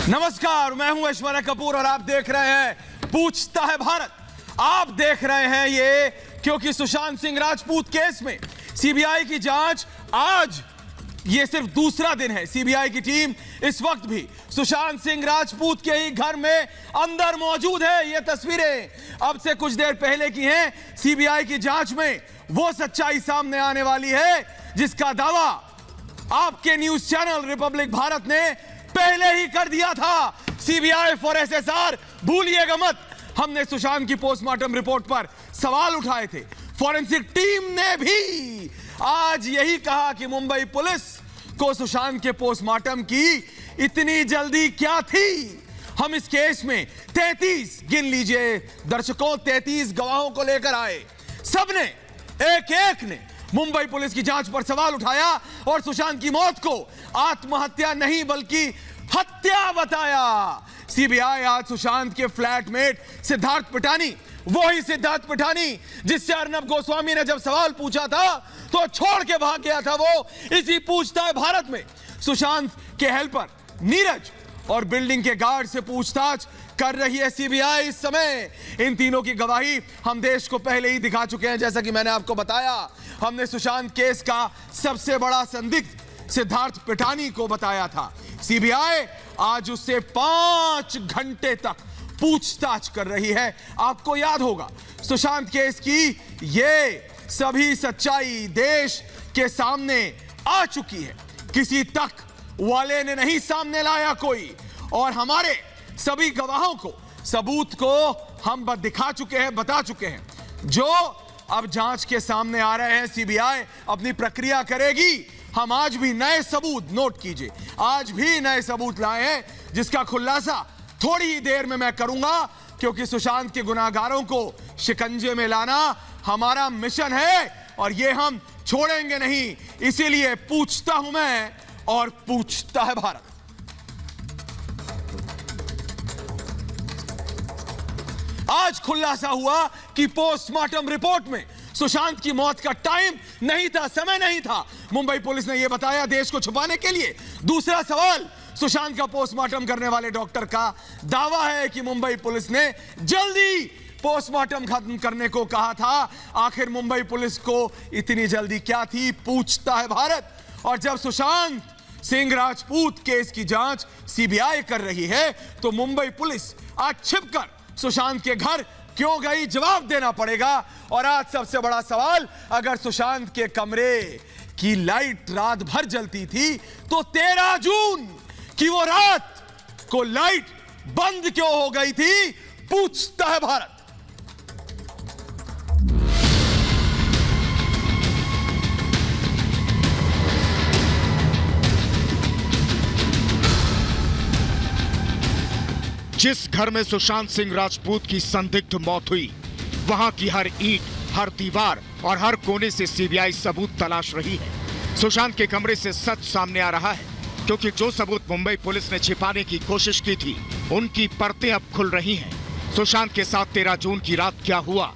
नमस्कार, मैं हूं ऐश्वर्या कपूर और आप देख रहे हैं पूछता है भारत। आप देख रहे हैं ये क्योंकि सुशांत सिंह राजपूत केस में सीबीआई की जांच आज ये सिर्फ दूसरा दिन है। सीबीआई की टीम इस वक्त भी सुशांत सिंह राजपूत के ही घर में अंदर मौजूद है। ये तस्वीरें अब से कुछ देर पहले की हैं। सीबीआई की जांच में वो सच्चाई सामने आने वाली है जिसका दावा आपके न्यूज चैनल रिपब्लिक भारत ने पहले ही कर दिया था। सीबीआई फॉर एसएसआर भूलिएगा मत। हमने सुशांत की पोस्टमार्टम रिपोर्ट पर सवाल उठाए थे। फॉरेंसिक टीम ने भी आज यही कहा कि मुंबई पुलिस को सुशांत के पोस्टमार्टम की इतनी जल्दी क्या थी। हम इस केस में 33 गिन लीजिए दर्शकों, 33 गवाहों को लेकर आए। सबने एक एक ने मुंबई पुलिस की जांच पर सवाल उठाया और सुशांत की मौत को आत्महत्या नहीं बल्कि हत्या बताया। सीबीआई आज सुशांत के फ्लैटमेट सिद्धार्थ पिठानी, वही सिद्धार्थ पिठानी जिससे अर्नब गोस्वामी ने जब सवाल पूछा था तो छोड़ के भाग गया था, वो इसी पूछता है भारत में सुशांत के हेल्पर नीरज और बिल्डिंग के गार्ड से पूछताछ कर रही है सीबीआई इस समय। इन तीनों की गवाही हम देश को पहले ही दिखा चुके हैं। जैसा कि मैंने आपको बताया, हमने सुशांत केस का सबसे बड़ा संदिग्ध सिद्धार्थ पिठानी को बताया था। सीबीआई आज उससे 5 घंटे तक पूछताछ कर रही है। आपको याद होगा सुशांत केस की ये सभी सच्चाई देश के सामने आ चुकी है। किसी तक वाले ने नहीं सामने लाया कोई, और हमारे सभी गवाहों को, सबूत को हम दिखा चुके हैं, बता चुके हैं। जो अब जांच के सामने आ रहे हैं, सीबीआई अपनी प्रक्रिया करेगी। हम आज भी नए सबूत, नोट कीजिए, आज भी नए सबूत लाए हैं जिसका खुलासा थोड़ी ही देर में मैं करूंगा, क्योंकि सुशांत के गुनाहगारों को शिकंजे में लाना हमारा मिशन है और ये हम छोड़ेंगे नहीं। इसीलिए पूछता हूं मैं और पूछता है भारत। आज खुलासा हुआ कि पोस्टमार्टम रिपोर्ट में सुशांत की मौत का टाइम नहीं था, समय नहीं था। मुंबई पुलिस ने यह बताया देश को छुपाने के लिए। दूसरा सवाल, सुशांत का पोस्टमार्टम करने वाले डॉक्टर का दावा है कि मुंबई पुलिस ने जल्दी पोस्टमार्टम खत्म करने को कहा था। आखिर मुंबई पुलिस को इतनी जल्दी क्या थी, पूछता है भारत। और जब सुशांत सिंह राजपूत केस की जांच सीबीआई कर रही है तो मुंबई पुलिस आज छिपकर सुशांत के घर क्यों गई, जवाब देना पड़ेगा। और आज सबसे बड़ा सवाल, अगर सुशांत के कमरे की लाइट रात भर जलती थी तो 13 जून की वो रात को लाइट बंद क्यों हो गई थी, पूछता है भारत। जिस घर में सुशांत सिंह राजपूत की संदिग्ध मौत हुई, वहां की हर ईंट, हर दीवार और हर कोने से सीबीआई सबूत तलाश रही है। सुशांत के कमरे से सच सामने आ रहा है, क्योंकि जो सबूत मुंबई पुलिस ने छिपाने की कोशिश की थी, उनकी परतें अब खुल रही हैं। सुशांत के साथ 13 जून की रात क्या हुआ?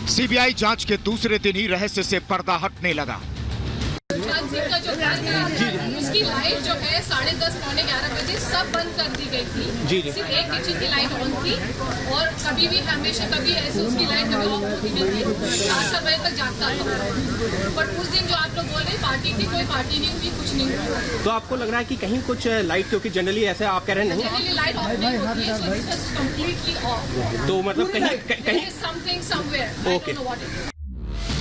सीबीआई जांच के दूसरे दिन ही रहस्य से पर्दा हटने लगा। सुशांत सिंह का जो घर है उसकी लाइट जो है 10:30 पौने 11 बजे सब बंद कर दी गई थी। सिर्फ एक किचन की लाइट ऑन थी और कभी भी हमेशा कभी ऐसे उसकी लाइट कभी ऑफ होती नहीं थी। 4 बजे तक जागता था। बट उस दिन जो आप लोग बोल रहे पार्टी थी, कोई पार्टी नहीं हुई, कुछ नहीं हुआ। तो आपको लग रहा है कि कहीं कुछ लाइट, क्योंकि जनरली ऐसे आप कह रहे हैं जनरली लाइट ऑफ नहीं होती है, so this is completely off. तो मतलब कहीं something somewhere, I don't know what it is.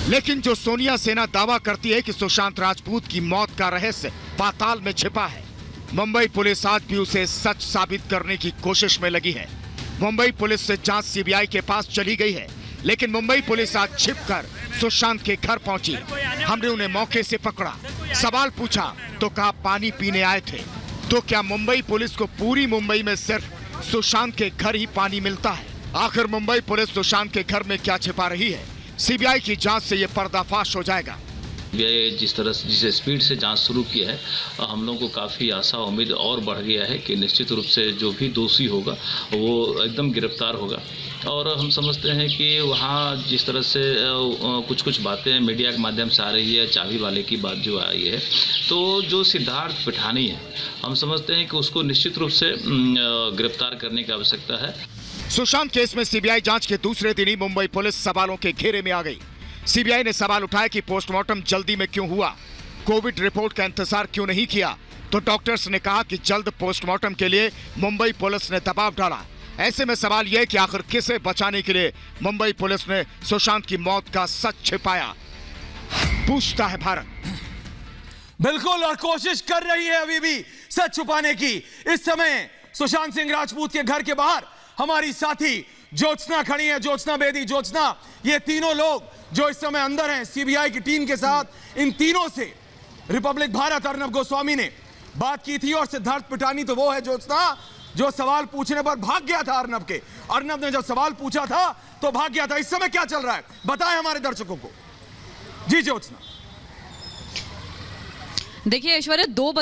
लेकिन जो सोनिया सेना दावा करती है कि सुशांत राजपूत की मौत का रहस्य पाताल में छिपा है, मुंबई पुलिस आज भी उसे सच साबित करने की कोशिश में लगी है। मुंबई पुलिस से जांच सीबीआई के पास चली गई है, लेकिन मुंबई पुलिस आज छिपकर सुशांत के घर पहुंची। हमने उन्हें मौके से पकड़ा, सवाल पूछा तो कहा पानी पीने आए थे। तो क्या मुंबई पुलिस को पूरी मुंबई में सिर्फ सुशांत के घर ही पानी मिलता है? आखिर मुंबई पुलिस सुशांत के घर में क्या छिपा रही है? सीबीआई की जांच से यह पर्दाफाश हो जाएगा। ये जिस तरह से जिस स्पीड से जांच शुरू की है, हम लोगों को काफ़ी आशा उम्मीद और बढ़ गया है कि निश्चित रूप से जो भी दोषी होगा वो एकदम गिरफ्तार होगा। और हम समझते हैं कि वहाँ जिस तरह से कुछ बातें मीडिया के माध्यम से आ रही है, चाबी वाले की बात जो आई है, तो जो सिद्धार्थ पिठानी है, हम समझते हैं कि उसको निश्चित रूप से गिरफ्तार करने की आवश्यकता है। सुशांत केस में सीबीआई जांच के दूसरे दिन ही मुंबई पुलिस सवालों के घेरे में आ गई। सीबीआई ने सवाल उठाया कि पोस्टमार्टम जल्दी में क्यों हुआ, कोविड रिपोर्ट का इंतजार क्यों नहीं किया। तो डॉक्टर्स ने कहा कि जल्द पोस्टमार्टम के लिए मुंबई पुलिस ने दबाव डाला। ऐसे में सवाल यह कि आखिर किसे बचाने के लिए मुंबई पुलिस ने सुशांत की मौत का सच छिपाया, पूछता है भारत। बिल्कुल, और कोशिश कर रही है अभी भी सच छुपाने की। इस समय सुशांत सिंह राजपूत के घर के बाहर हमारी साथी ज्योत्सना खड़ी है, ज्योत्सना बेदी। ज्योत्सना, ये तीनों लोग जो इस समय अंदर हैं सीबीआई की टीम के साथ, इन तीनों से रिपब्लिक भारत अर्नब गोस्वामी ने बात की थी, और सिद्धार्थ पिठानी तो वो है ज्योत्सना जो सवाल पूछने पर भाग गया था अर्नब के। अर्नब ने जब सवाल पूछा था तो भाग गया था। इस समय क्या चल रहा है बताएं हमारे दर्शकों को। जी ज्योत्सना। देखिए ऐश्वर्या, 2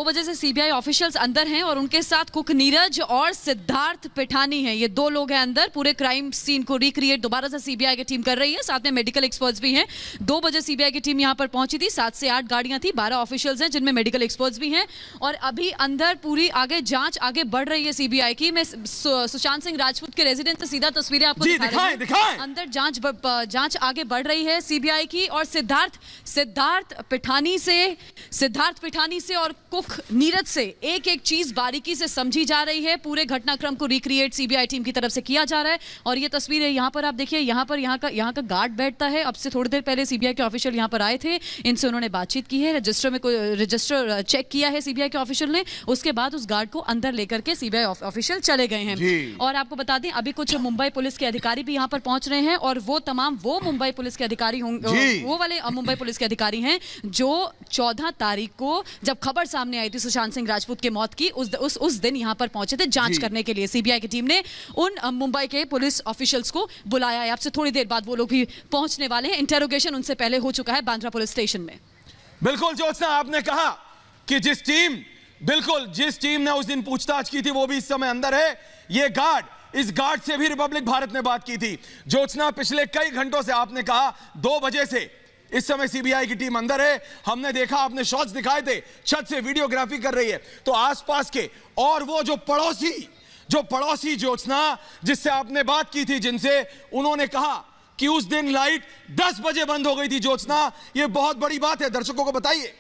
बजे से सीबीआई ऑफिशियल्स अंदर हैं और उनके साथ कुक नीरज और सिद्धार्थ पिठानी हैं। ये 2 लोग हैं अंदर। पूरे क्राइम सीन को रिक्रिएट दोबारा से सीबीआई की टीम कर रही है, साथ में मेडिकल एक्सपर्ट्स भी हैं। 2 बजे सीबीआई की टीम यहां पर पहुंची थी। 7 से 8 गाड़ियां थी, 12 ऑफिशियल्स हैं जिनमें मेडिकल एक्सपर्ट्स भी हैं, और अभी अंदर पूरी जांच आगे बढ़ रही है सीबीआई की। मैं सुशांत सिंह राजपूत के रेजिडेंस से सीधा तस्वीरें आपको दिखाएं। अंदर जांच आगे बढ़ रही है सीबीआई की, और सिद्धार्थ पिठानी से और कुक नीरज से एक एक चीज बारीकी से समझी जा रही है। पूरे घटनाक्रम को रिक्रिएट सीबीआई टीम की तरफ से किया जा रहा है। और ये तस्वीरें यहाँ पर आप देखिए, यहाँ का गार्ड बैठता है। अब से थोड़ी देर पहले सीबीआई के ऑफिशियल यहाँ पर आए थे, इनसे उन्होंने बातचीत की है, रजिस्टर चेक किया है सीबीआई के ऑफिशियल ने। उसके बाद उस गार्ड को अंदर लेकर के सीबीआई ऑफिशियल चले गए हैं। और आपको बता दें अभी कुछ मुंबई पुलिस के अधिकारी भी यहाँ पर पहुंच रहे हैं, और वो मुंबई पुलिस के अधिकारी होंगे, वो वाले मुंबई पुलिस के अधिकारी हैं जो 14 तारीख को जब खबर सामने आई थी सुशांत सिंह राजपूत की मौत की, उस दिन यहां पर पहुंचे थे जांच करने के लिए। सीबीआई की टीम ने उन मुंबई के पुलिस ऑफिशियल्स को बुलाया है। आपसे थोड़ी देर बाद वो लोग भी पहुंचने वाले हैं। इंटरोगेशन उनसे पहले हो चुका है बांद्रा पुलिस स्टेशन में। बिल्कुल ज्योत्सना, आपने कहा कि जिस टीम ने उस दिन पूछताछ की थी वो भी इस समय अंदर है। ये इस गार्ड से भी रिपब्लिक भारत ने बात की थी। ज्योत्सना, पिछले कई घंटों से आपने कहा 2 बजे से इस समय सीबीआई की टीम अंदर है। हमने देखा, आपने शॉट्स दिखाए थे, छत से वीडियोग्राफी कर रही है। तो आसपास के और वो जो पड़ोसी ज्योत्सना जिससे आपने बात की थी, जिनसे उन्होंने कहा कि उस दिन लाइट 10 बजे बंद हो गई थी। ज्योत्सना, ये बहुत बड़ी बात है, दर्शकों को बताइए।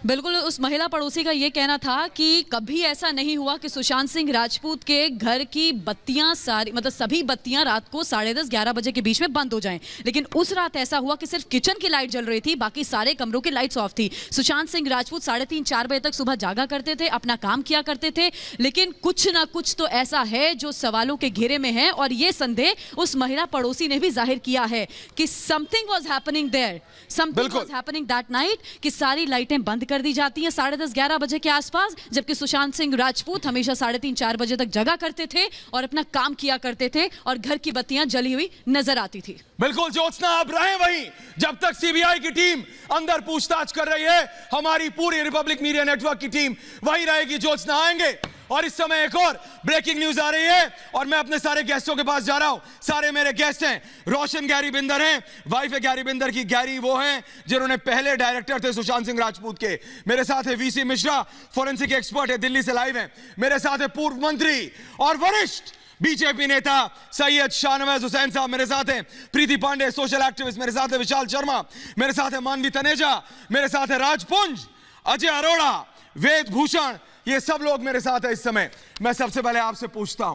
बिल्कुल, उस महिला पड़ोसी का यह कहना था कि कभी ऐसा नहीं हुआ कि सुशांत सिंह राजपूत के घर की बत्तियां सभी बत्तियां रात को 10:30-11 बजे के बीच में बंद हो जाएं। लेकिन उस रात ऐसा हुआ कि सिर्फ किचन की लाइट जल रही थी, बाकी सारे कमरों की लाइट्स ऑफ थी। सुशांत सिंह राजपूत 3:30-4 बजे तक सुबह जागा करते थे, अपना काम किया करते थे। लेकिन कुछ ना कुछ तो ऐसा है जो सवालों के घेरे में है, और यह संदेह उस महिला पड़ोसी ने भी जाहिर किया है कि something was happening there, something was happening that night, कि सारी लाइटें बंद कर दी जाती हैं 10:30-11 बजे के आसपास, जबकि सुशांत सिंह राजपूत हमेशा 3:30-4 बजे तक जगा करते थे और अपना काम किया करते थे, और घर की बत्तियां जली हुई नजर आती थी। बिल्कुल ज्योत्सना, आप रहे वहीं जब तक सीबीआई की टीम अंदर पूछताछ कर रही है। हमारी पूरी रिपब्लिक मीडिया नेटवर्क की टीम वहीं रहेगी। ज्योत्सना, आएंगे। और इस समय एक और ब्रेकिंग न्यूज आ रही है, और मैं अपने सारे गेस्टों के पास जा रहा हूं। सारे मेरे गेस्ट हैं। रोशन गैरी बिंदर हैं, वाइफ है गैरी बिंदर की। गैरी वो हैं जिन्होंने पहले डायरेक्टर थे सुशांत सिंह राजपूत के। मेरे साथ है वीसी मिश्रा, फोरेंसिक एक्सपर्ट है, दिल्ली से लाइव हैं। मेरे साथ है पूर्व मंत्री और वरिष्ठ बीजेपी नेता सैयद शाहनवाज हुसैन साहब मेरे साथ हैं। प्रीति पांडे, सोशल एक्टिविस्ट मेरे साथ है। विशाल शर्मा मेरे साथ है। मानवी तनेजा मेरे साथ है। राजपुंज, अजय अरोड़ा, वेद भूषण, ये सब लोग मेरे साथ है इस समय। मैं सबसे पहले आपसे पूछता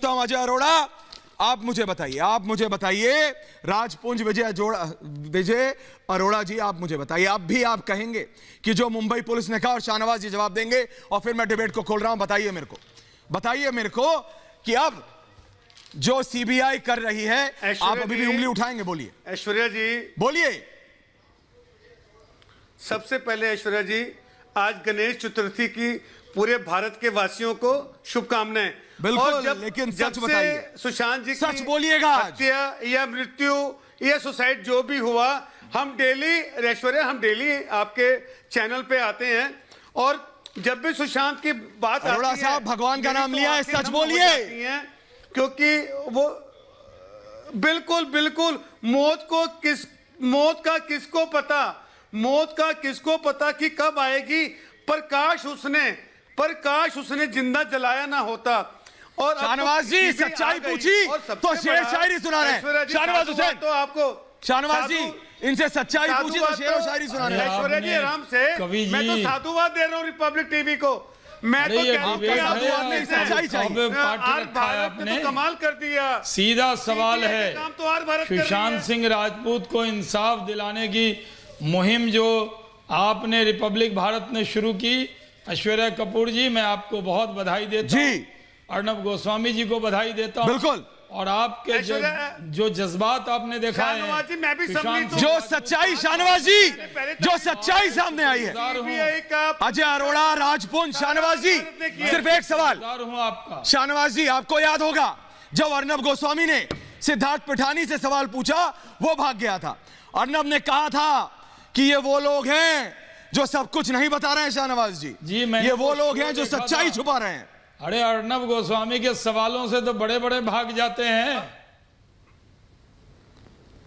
हूं अजय अरोड़ा, आप मुझे बताइए राजपुंज, विजय अरोड़ा जी, आप मुझे बताइए, आप कहेंगे कि जो मुंबई पुलिस ने कहा, और शाहनवाज जी जवाब देंगे, और फिर मैं डिबेट को खोल रहा हूं। बताइए मेरे को कि अब जो सीबीआई कर रही है, आप अभी भी उंगली उठाएंगे? बोलिए ऐश्वर्या जी, बोलिए। सबसे पहले ऐश्वर्या जी, आज गणेश चतुर्थी की पूरे भारत के वासियों को शुभकामनाएं। बिल्कुल, और लेकिन जब सच से बताइए। सुशांत जी सच की बोलिएगा आज। हत्या या मृत्यु या सुसाइड जो भी हुआ, हम डेली ऐश्वर्या, हम डेली आपके चैनल पे आते हैं और जब भी सुशांत की बात अरोड़ा आती है, साहब, भगवान का मेरी नाम तो लिया है, आंखें सच नम हो बोलिए। जाती हैं, क्योंकि वो बिल्कुल बिल्कुल मौत का किसको पता कि कब आएगी, पर काश उसने जिंदा जलाया ना होता। और अब तो शाहनवाज जी, टीवी आ सच्चाई गई पूछी और सबसे तो शेर बड़ा, शायरी सुना रहे हैं। ऐश्वर्या जी, शाहनवाज साधुवाद हुसैन, तो आपको शाहनवाज जी, साधु- इनसे सच्चाई पूछी तो शेर और शायरी सुना रहे हैं। ऐश्वर्या जी आराम से, कवि जी, मैं तो साधुवाद दे रहा हूँ रिपब्लिक टीवी को। मैं तो ये कह रहा हूँ कि डिबेट आप है, बात नहीं सच्चाई चाहिए। अब पार्ट आर रखा है भारत ने आपने। तो कमाल कर दिया। सीधा सवाल CBI है, के काम तो आर भारत कर रही सुशांत है। सिंह राजपूत को इंसाफ दिलाने की मुहिम जो आपने रिपब्लिक भारत ने शुरू की, ऐश्वर्या कपूर जी, मैं आपको बहुत बधाई देता हूँ। जी। अर्नब गोस्वामी जी को बधाई देता हूँ। बिल्कुल। और आपके ऐश्वर्या- जो जज्बात आपने देखा शाहनवाज जी, मैं भी है, सम्मिलित सुशांत हूँ। जो सच्चाई, शाहनवाज जी, जो सच्चाई सामने आई है। CBI का अजय अरोड़ा, राजपुंज, शाहनवाज जी, सिर्फ एक सवाल। हूँ आपका। शाहनवाज जी, आपको याद होगा जब अर्नब गोस्वामी ने सिद्धार्थ पिठानी से सवाल पूछा, वो भाग गया था। अर्नब ने कहा था कि ये वो लोग हैं जो सब कुछ नहीं बता रहे हैं। शाहनवाज जी, जी, मैंने ये वो तो लोग हैं जो देखा सच्चाई था। छुपा रहे हैं। अरे अर्नब गोस्वामी के सवालों से तो बड़े बड़े भाग जाते हैं,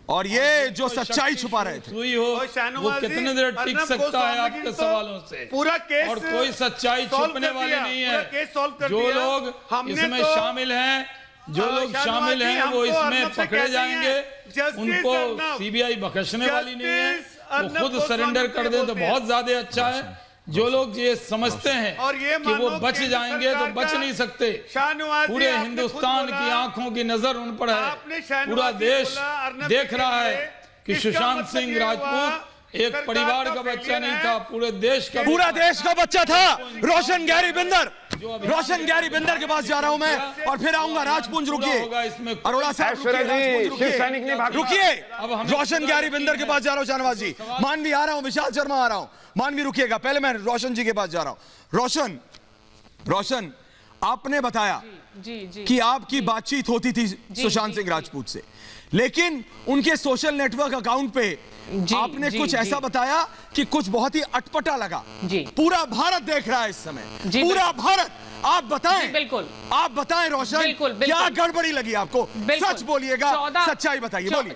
और ये जो कोई सच्चाई शक्ति छुपा रहे थे। हुई हो, और वो शाहनवाज जी, कितने देर टिक अर्नब सकता है गोस्वामी आपके जी तो सवालों से? पूरा केस और कोई सच्चाई सॉल्व छुपने कर वाली दिया, नहीं पूरा है। केस सॉल्व कर जो दिया। लोग हमने इसमें तो- शामिल हैं, जो लोग शाहनवाज शामिल जी, हैं, हम वो तो इसमें अर्नब से पकड़े कहते जाएंगे। हैं, जस्टिस उनको अर्नब, सीबीआई बख्शने वाली नहीं है। जस्टिस वो अर्नब खुद गोस्वामी सरेंडर कर दे तो बोलते हैं। बहुत ज्यादा अच्छा है। जो लोग ये समझते हैं और ये कि वो मानो बच केंद्र जाएंगे तो सरकार बच का- नहीं सकते। शाहनवाज जी, पूरे आपने हिंदुस्तान खुद की बोला, आंखों की नजर उन पर आपने है। शाहनवाज पूरा जी देश बोला, अर्नब देख जी रहा है के कि इसका सुशांत मतलब सिंह ये हुआ, राजपूत एक सरकार परिवार का का बच्चा फेलियर नहीं है। था, पूरे देश का पूरा बच्चा। देश का बच्चा था। रोशन गैरी बिंदर, रोशन गैरी बिंदर के पास जा रहा हूं मैं, और फिर आऊंगा राजपुंज। रुकिए होगा इसमें। अरोड़ा साहब, रुकिए, राजपुंज रुकिए। रोशन गैरी बिंदर के पास जा रहा हूं। शाहनवाज जी, मानवी आ रहा हूं, विशाल शर्मा आ रहा हूं। मानवी रुकिएगा, पहले मैं रोशन जी के पास जा रहा हूं। रोशन, आपने बताया कि आपकी बातचीत होती थी सुशांत सिंह राजपूत से, लेकिन उनके सोशल नेटवर्क अकाउंट पे आपने कुछ ऐसा बताया कि कुछ बहुत ही अटपटा लगा। पूरा भारत देख रहा है इस समय, पूरा भारत। आप बताएं, बिल्कुल, आप बताएं रोशन, बिल्कुल, क्या गड़बड़ी लगी आपको? सच बोलिएगा, सच्चाई बताइए, बोलिए।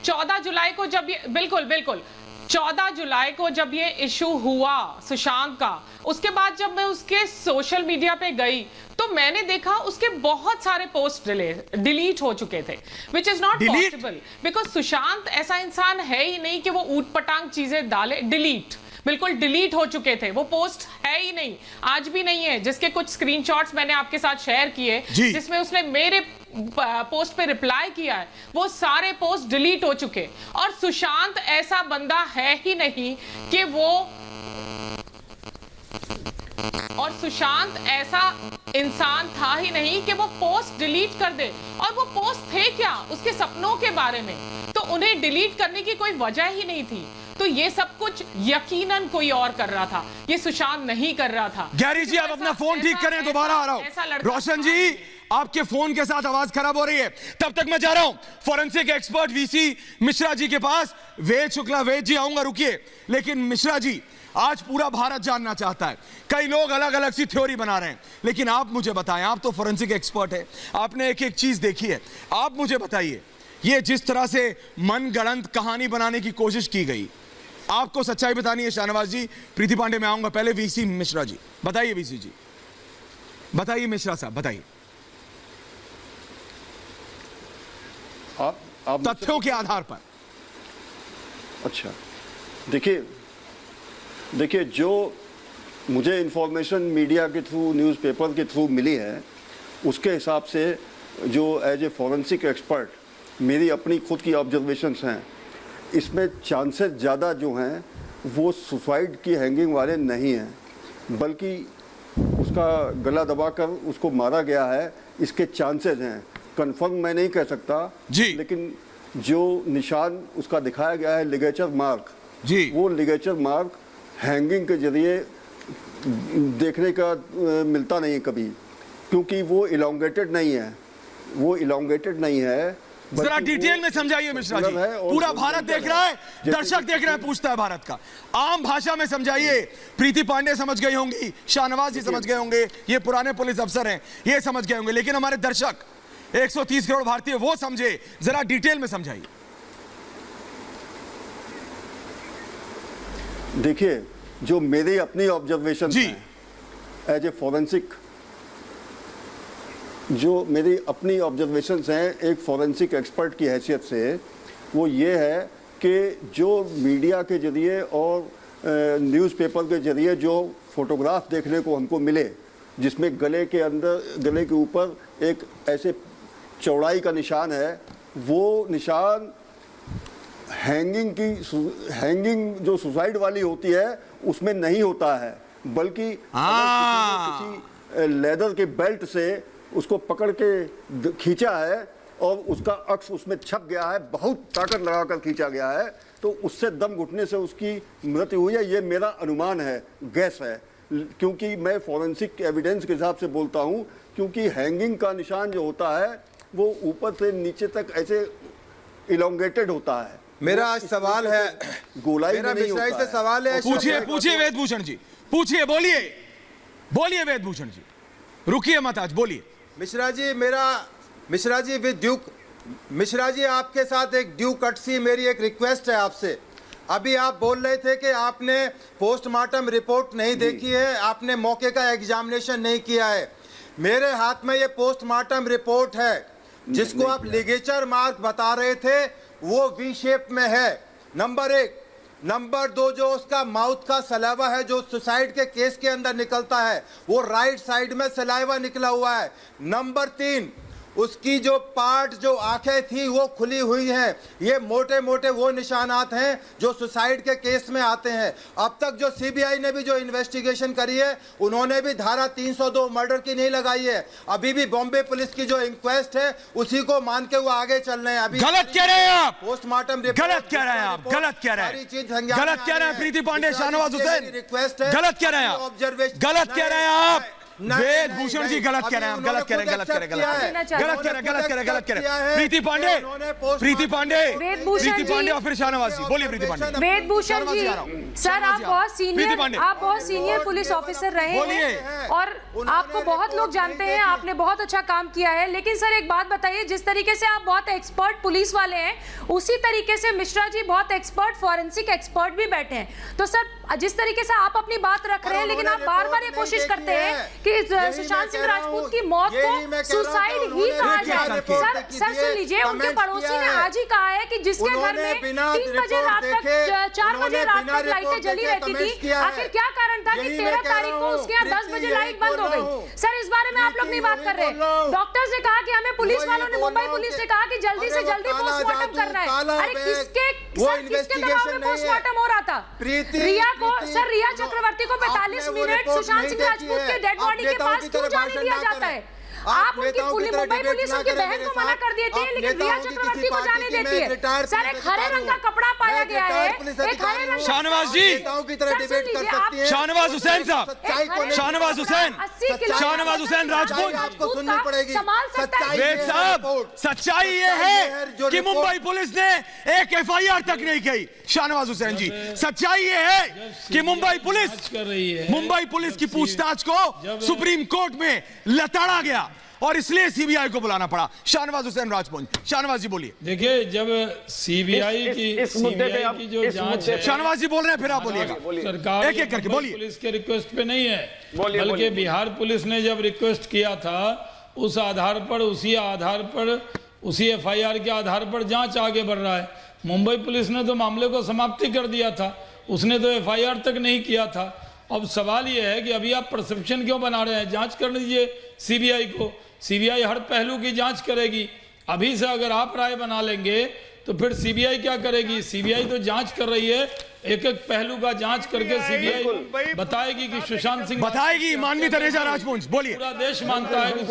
14 जुलाई को जब ये बिल्कुल 14 जुलाई को जब ये इशू हुआ सुशांत का, उसके बाद जब मैं उसके सोशल मीडिया पे गई तो मैंने देखा उसके बहुत सारे पोस्ट डिलीट हो चुके थे, which is not possible, because Sushant ऐसा इंसान है ही नहीं कि वो ऊट पटांग चीजें डाले। बिल्कुल डिलीट हो चुके थे, वो पोस्ट है ही नहीं, आज भी नहीं है। जिसके कुछ स्क्रीनशॉट्स मैंने आपके साथ शेयर किए, जिसमें उसने मेरे पोस्ट पे रिप्लाई किया है, वो सारे पोस्ट डिलीट हो चुके। और सुशांत ऐसा बंदा है ही नहीं कि वो, और सुशांत ऐसा इंसान था ही नहीं कि वो पोस्ट डिलीट कर दे। और वो पोस्ट थे क्या, उसके सपनों के बारे में, तो उन्हें डिलीट करने की कोई वजह ही नहीं थी। तो ये सब कुछ यकीनन कोई और कर रहा था, ये सुशांत नहीं कर रहा था। गैरी जी, आप अपना फोन ठीक करें, दोबारा आ रहा हूं। रोशन जी, आपके फोन के साथ आवाज खराब हो रही है, तब तक मैं जा रहा हूं forensic expert VC Mishra ji के पास। वेद शुक्ला, वेद जी आऊंगा, रुकिए। लेकिन मिश्रा जी, आज पूरा भारत जानना चाहता है, कई लोग अलग अलग सी थ्योरी बना रहे हैं, लेकिन आप मुझे बताएं, आप तो फॉरेंसिक एक्सपर्ट है, आपने एक एक चीज देखी है, आप मुझे बताइए, ये जिस तरह से मनगढ़ंत कहानी बनाने की कोशिश की गई, आपको सच्चाई बतानी है। शाहनवाज जी, प्रीति पांडे में आऊंगा, पहले वीसी मिश्रा जी बताइए। वीसी जी बताइए, मिश्रा साहब बताइए, आप तथ्यों के आधार पर। अच्छा, देखिए जो मुझे इंफॉर्मेशन मीडिया के थ्रू, न्यूज़पेपर के थ्रू मिली है, उसके हिसाब से जो एज ए फॉरेंसिक एक्सपर्ट मेरी अपनी खुद की ऑब्जर्वेशंस हैं, इसमें चांसेस ज़्यादा जो हैं वो सुसाइड की हैंगिंग वाले नहीं हैं, बल्कि उसका गला दबाकर उसको मारा गया है, इसके चांसेस हैं। कंफर्म मैं नहीं कह सकता जी, लेकिन जो निशान उसका दिखाया गया है लिगेचर मार्क, जी, वो लिगेचर मार्क हैंगिंग के जरिए देखने का मिलता नहीं है कभी, क्योंकि वो इलोंगेटेड नहीं है, जरा डिटेल में समझाइए मिश्रा जी। पूरा भारत देख रहा है, दर्शक देख रहा है, पूछता है भारत का। आम भाषा में समझाइए। प्रीति पांडे समझ गई होंगी, शाहनवाज जी समझ गए होंगे, ये पुराने पुलिस अफसर हैं, ये समझ गए होंगे, लेकिन हमारे दर्शक 130 करोड़ भारतीय वो समझे, जरा डिटेल में समझाइए। देखिए, जो मेरी अपनी ऑब्जर्वेशन है एज ए फॉरेंसिक, जो मेरी अपनी ऑब्जर्वेशंस हैं एक फॉरेंसिक एक्सपर्ट की हैसियत से, वो ये है कि जो मीडिया के ज़रिए और न्यूज़पेपर के ज़रिए जो फोटोग्राफ देखने को हमको मिले, जिसमें गले के ऊपर एक ऐसे चौड़ाई का निशान है, वो निशान हैंगिंग जो सुसाइड वाली होती है उसमें नहीं होता है, बल्कि किसी लेदर के बेल्ट से उसको पकड़ के खींचा है और उसका अक्स उसमें छप गया है, बहुत ताकत लगाकर खींचा गया है, तो उससे दम घुटने से उसकी मृत्यु हुई है। ये मेरा अनुमान है, गैस है, क्योंकि मैं फॉरेंसिक एविडेंस के हिसाब से बोलता हूँ, क्योंकि हैंगिंग का निशान जो होता है वो ऊपर से नीचे तक ऐसे इलोंगेटेड होता है। मेरा आज सवाल है, गोलाई में नहीं होता है। सवाल है, पूछिए वेदभूषण जी, पूछिए, बोलिए वेदभूषण जी, रुकिए मत, आज बोलिए। मिश्रा जी विद ड्यू, मिश्रा जी आपके साथ एक ड्यू कटसी मेरी एक रिक्वेस्ट है आपसे। अभी आप बोल रहे थे कि आपने पोस्टमार्टम रिपोर्ट नहीं देखी है, आपने मौके का एग्जामिनेशन नहीं किया है। मेरे हाथ में ये पोस्टमार्टम रिपोर्ट है, जिसको आप लिगेचर मार्क बता रहे थे, वो वी शेप में है, नंबर 1। नंबर 2, जो उसका माउथ का सलाइवा है जो सुसाइड के केस के अंदर निकलता है, वो राइट साइड में सलाइवा निकला हुआ है। नंबर 3, उसकी जो पार्ट, जो आंखें थी वो खुली हुई हैं। ये मोटे मोटे वो निशानात हैं जो सुसाइड के केस में आते हैं। अब तक जो सीबीआई ने भी जो इन्वेस्टिगेशन करी है, उन्होंने भी धारा 302 मर्डर की नहीं लगाई है। अभी भी बॉम्बे पुलिस की जो इंक्वेस्ट है उसी को मान के वो आगे चल रहे हैं। अभी गलत कह रहे हैं आप, पोस्टमार्टम गलत कह रहे हैं आप, गलत कह रहे हैं प्रीति पांडे, शाहनवाज हुसैन, रिक्वेस्ट है, गलत कह रहे हैं आप, गलत कह रहे हैं आप, वेदभूषण जी गलत कह रहे हैं, गलत कह रहे हैं। प्रीति पांडे और फिर शाहनवाज जी, बोलिए प्रीति पांडे। वेदभूषण जी, सर आप बहुत सीनियर पुलिस ऑफिसर रहे हैं और आपको बहुत लोग जानते हैं, आपने बहुत अच्छा काम किया है। लेकिन सर एक बात बताइए, जिस तरीके से आप बहुत एक्सपर्ट पुलिस वाले हैं, उसी तरीके से मिश्रा जी बहुत एक्सपर्ट फॉरेंसिक एक्सपर्ट भी बैठे हैं। तो सर जिस तरीके से आप अपनी बात रख रहे हैं, लेकिन आप बार बार ये कोशिश करते हैं कि सुशांत सिंह राजपूत की मौत को सुसाइड ही कहा जाए। सर सुन लीजिए, उनके पड़ोसी ने आज ही कहा है कि जिसके घर में 3 बजे रात तक 4 बजे रात तक लाइटें जली रहती थी, आखिर क्या कारण था कि 13 तारीख को उसके यहाँ 10 बजे लाइट बंद हो गई? सर इस बारे में आप लोग नहीं बात कर रहे। डॉक्टर्स ने कहा कि हमें, पुलिस वालों ने, मुंबई पुलिस ने कहा कि जल्दी से जल्दी पोस्टमार्टम करना है। अरे किसके दबाव में पोस्टमार्टम हो रहा था? रिया चक्रवर्ती को 45 मिनट सुशांत सिंह राजपूत के डेड बॉडी के पास क्यों जाने दिया जाता है? आप उनकी मुंबई पुलिस उनकी बहन को मना कर देती है, लेकिन रिया चक्रवर्ती को जाने देती है। सर एक हरे रंग का कपड़ा पाया गया है, एक हरे रंग। शाहनवाज जी, शाहनवाज हुसैन साहब, शाहनवाज हुसैन राजपूत, आपको सुननी पड़ेगी। वेद साहब, सच्चाई ये है कि मुंबई पुलिस ने एक FIR तक नहीं की। शाहनवाज हुसैन जी, सच्चाई ये है कि मुंबई पुलिस की पूछताछ को सुप्रीम कोर्ट में लताड़ा गया और इसलिए सीबीआई को बुलाना पड़ा। शाहनवाज हुसैन राजपूत, शाहनवाज जी बोलिए। देखिए, जब सीबीआई की जो जांच है, शाहनवाज जी बोल रहे हैं, फिर आप बोलिएगा, सरकार एक करके बोलिए। पुलिस के रिक्वेस्ट पे नहीं है, बल्कि बिहार पुलिस ने जब रिक्वेस्ट किया था, उस आधार पर, उसी FIR के आधार पर जांच आगे बढ़ रहा है। मुंबई पुलिस ने तो मामले को समाप्ति कर दिया था, उसने तो FIR तक नहीं किया था। अब सवाल यह है कि अभी आप परसेप्शन क्यों बना रहे हैं? जांच करने दीजिए सीबीआई को, सीबीआई हर पहलू की जांच करेगी। अभी से अगर आप राय बना लेंगे तो फिर सीबीआई क्या करेगी? सीबीआई तो जांच कर रही है, एक एक पहलू का जांच करके सीबीआई बताएगी कि सुशांत सिंह, बताएगी। मानवी तनेजा राजपूत बोलिए। पूरा देश मानता है कि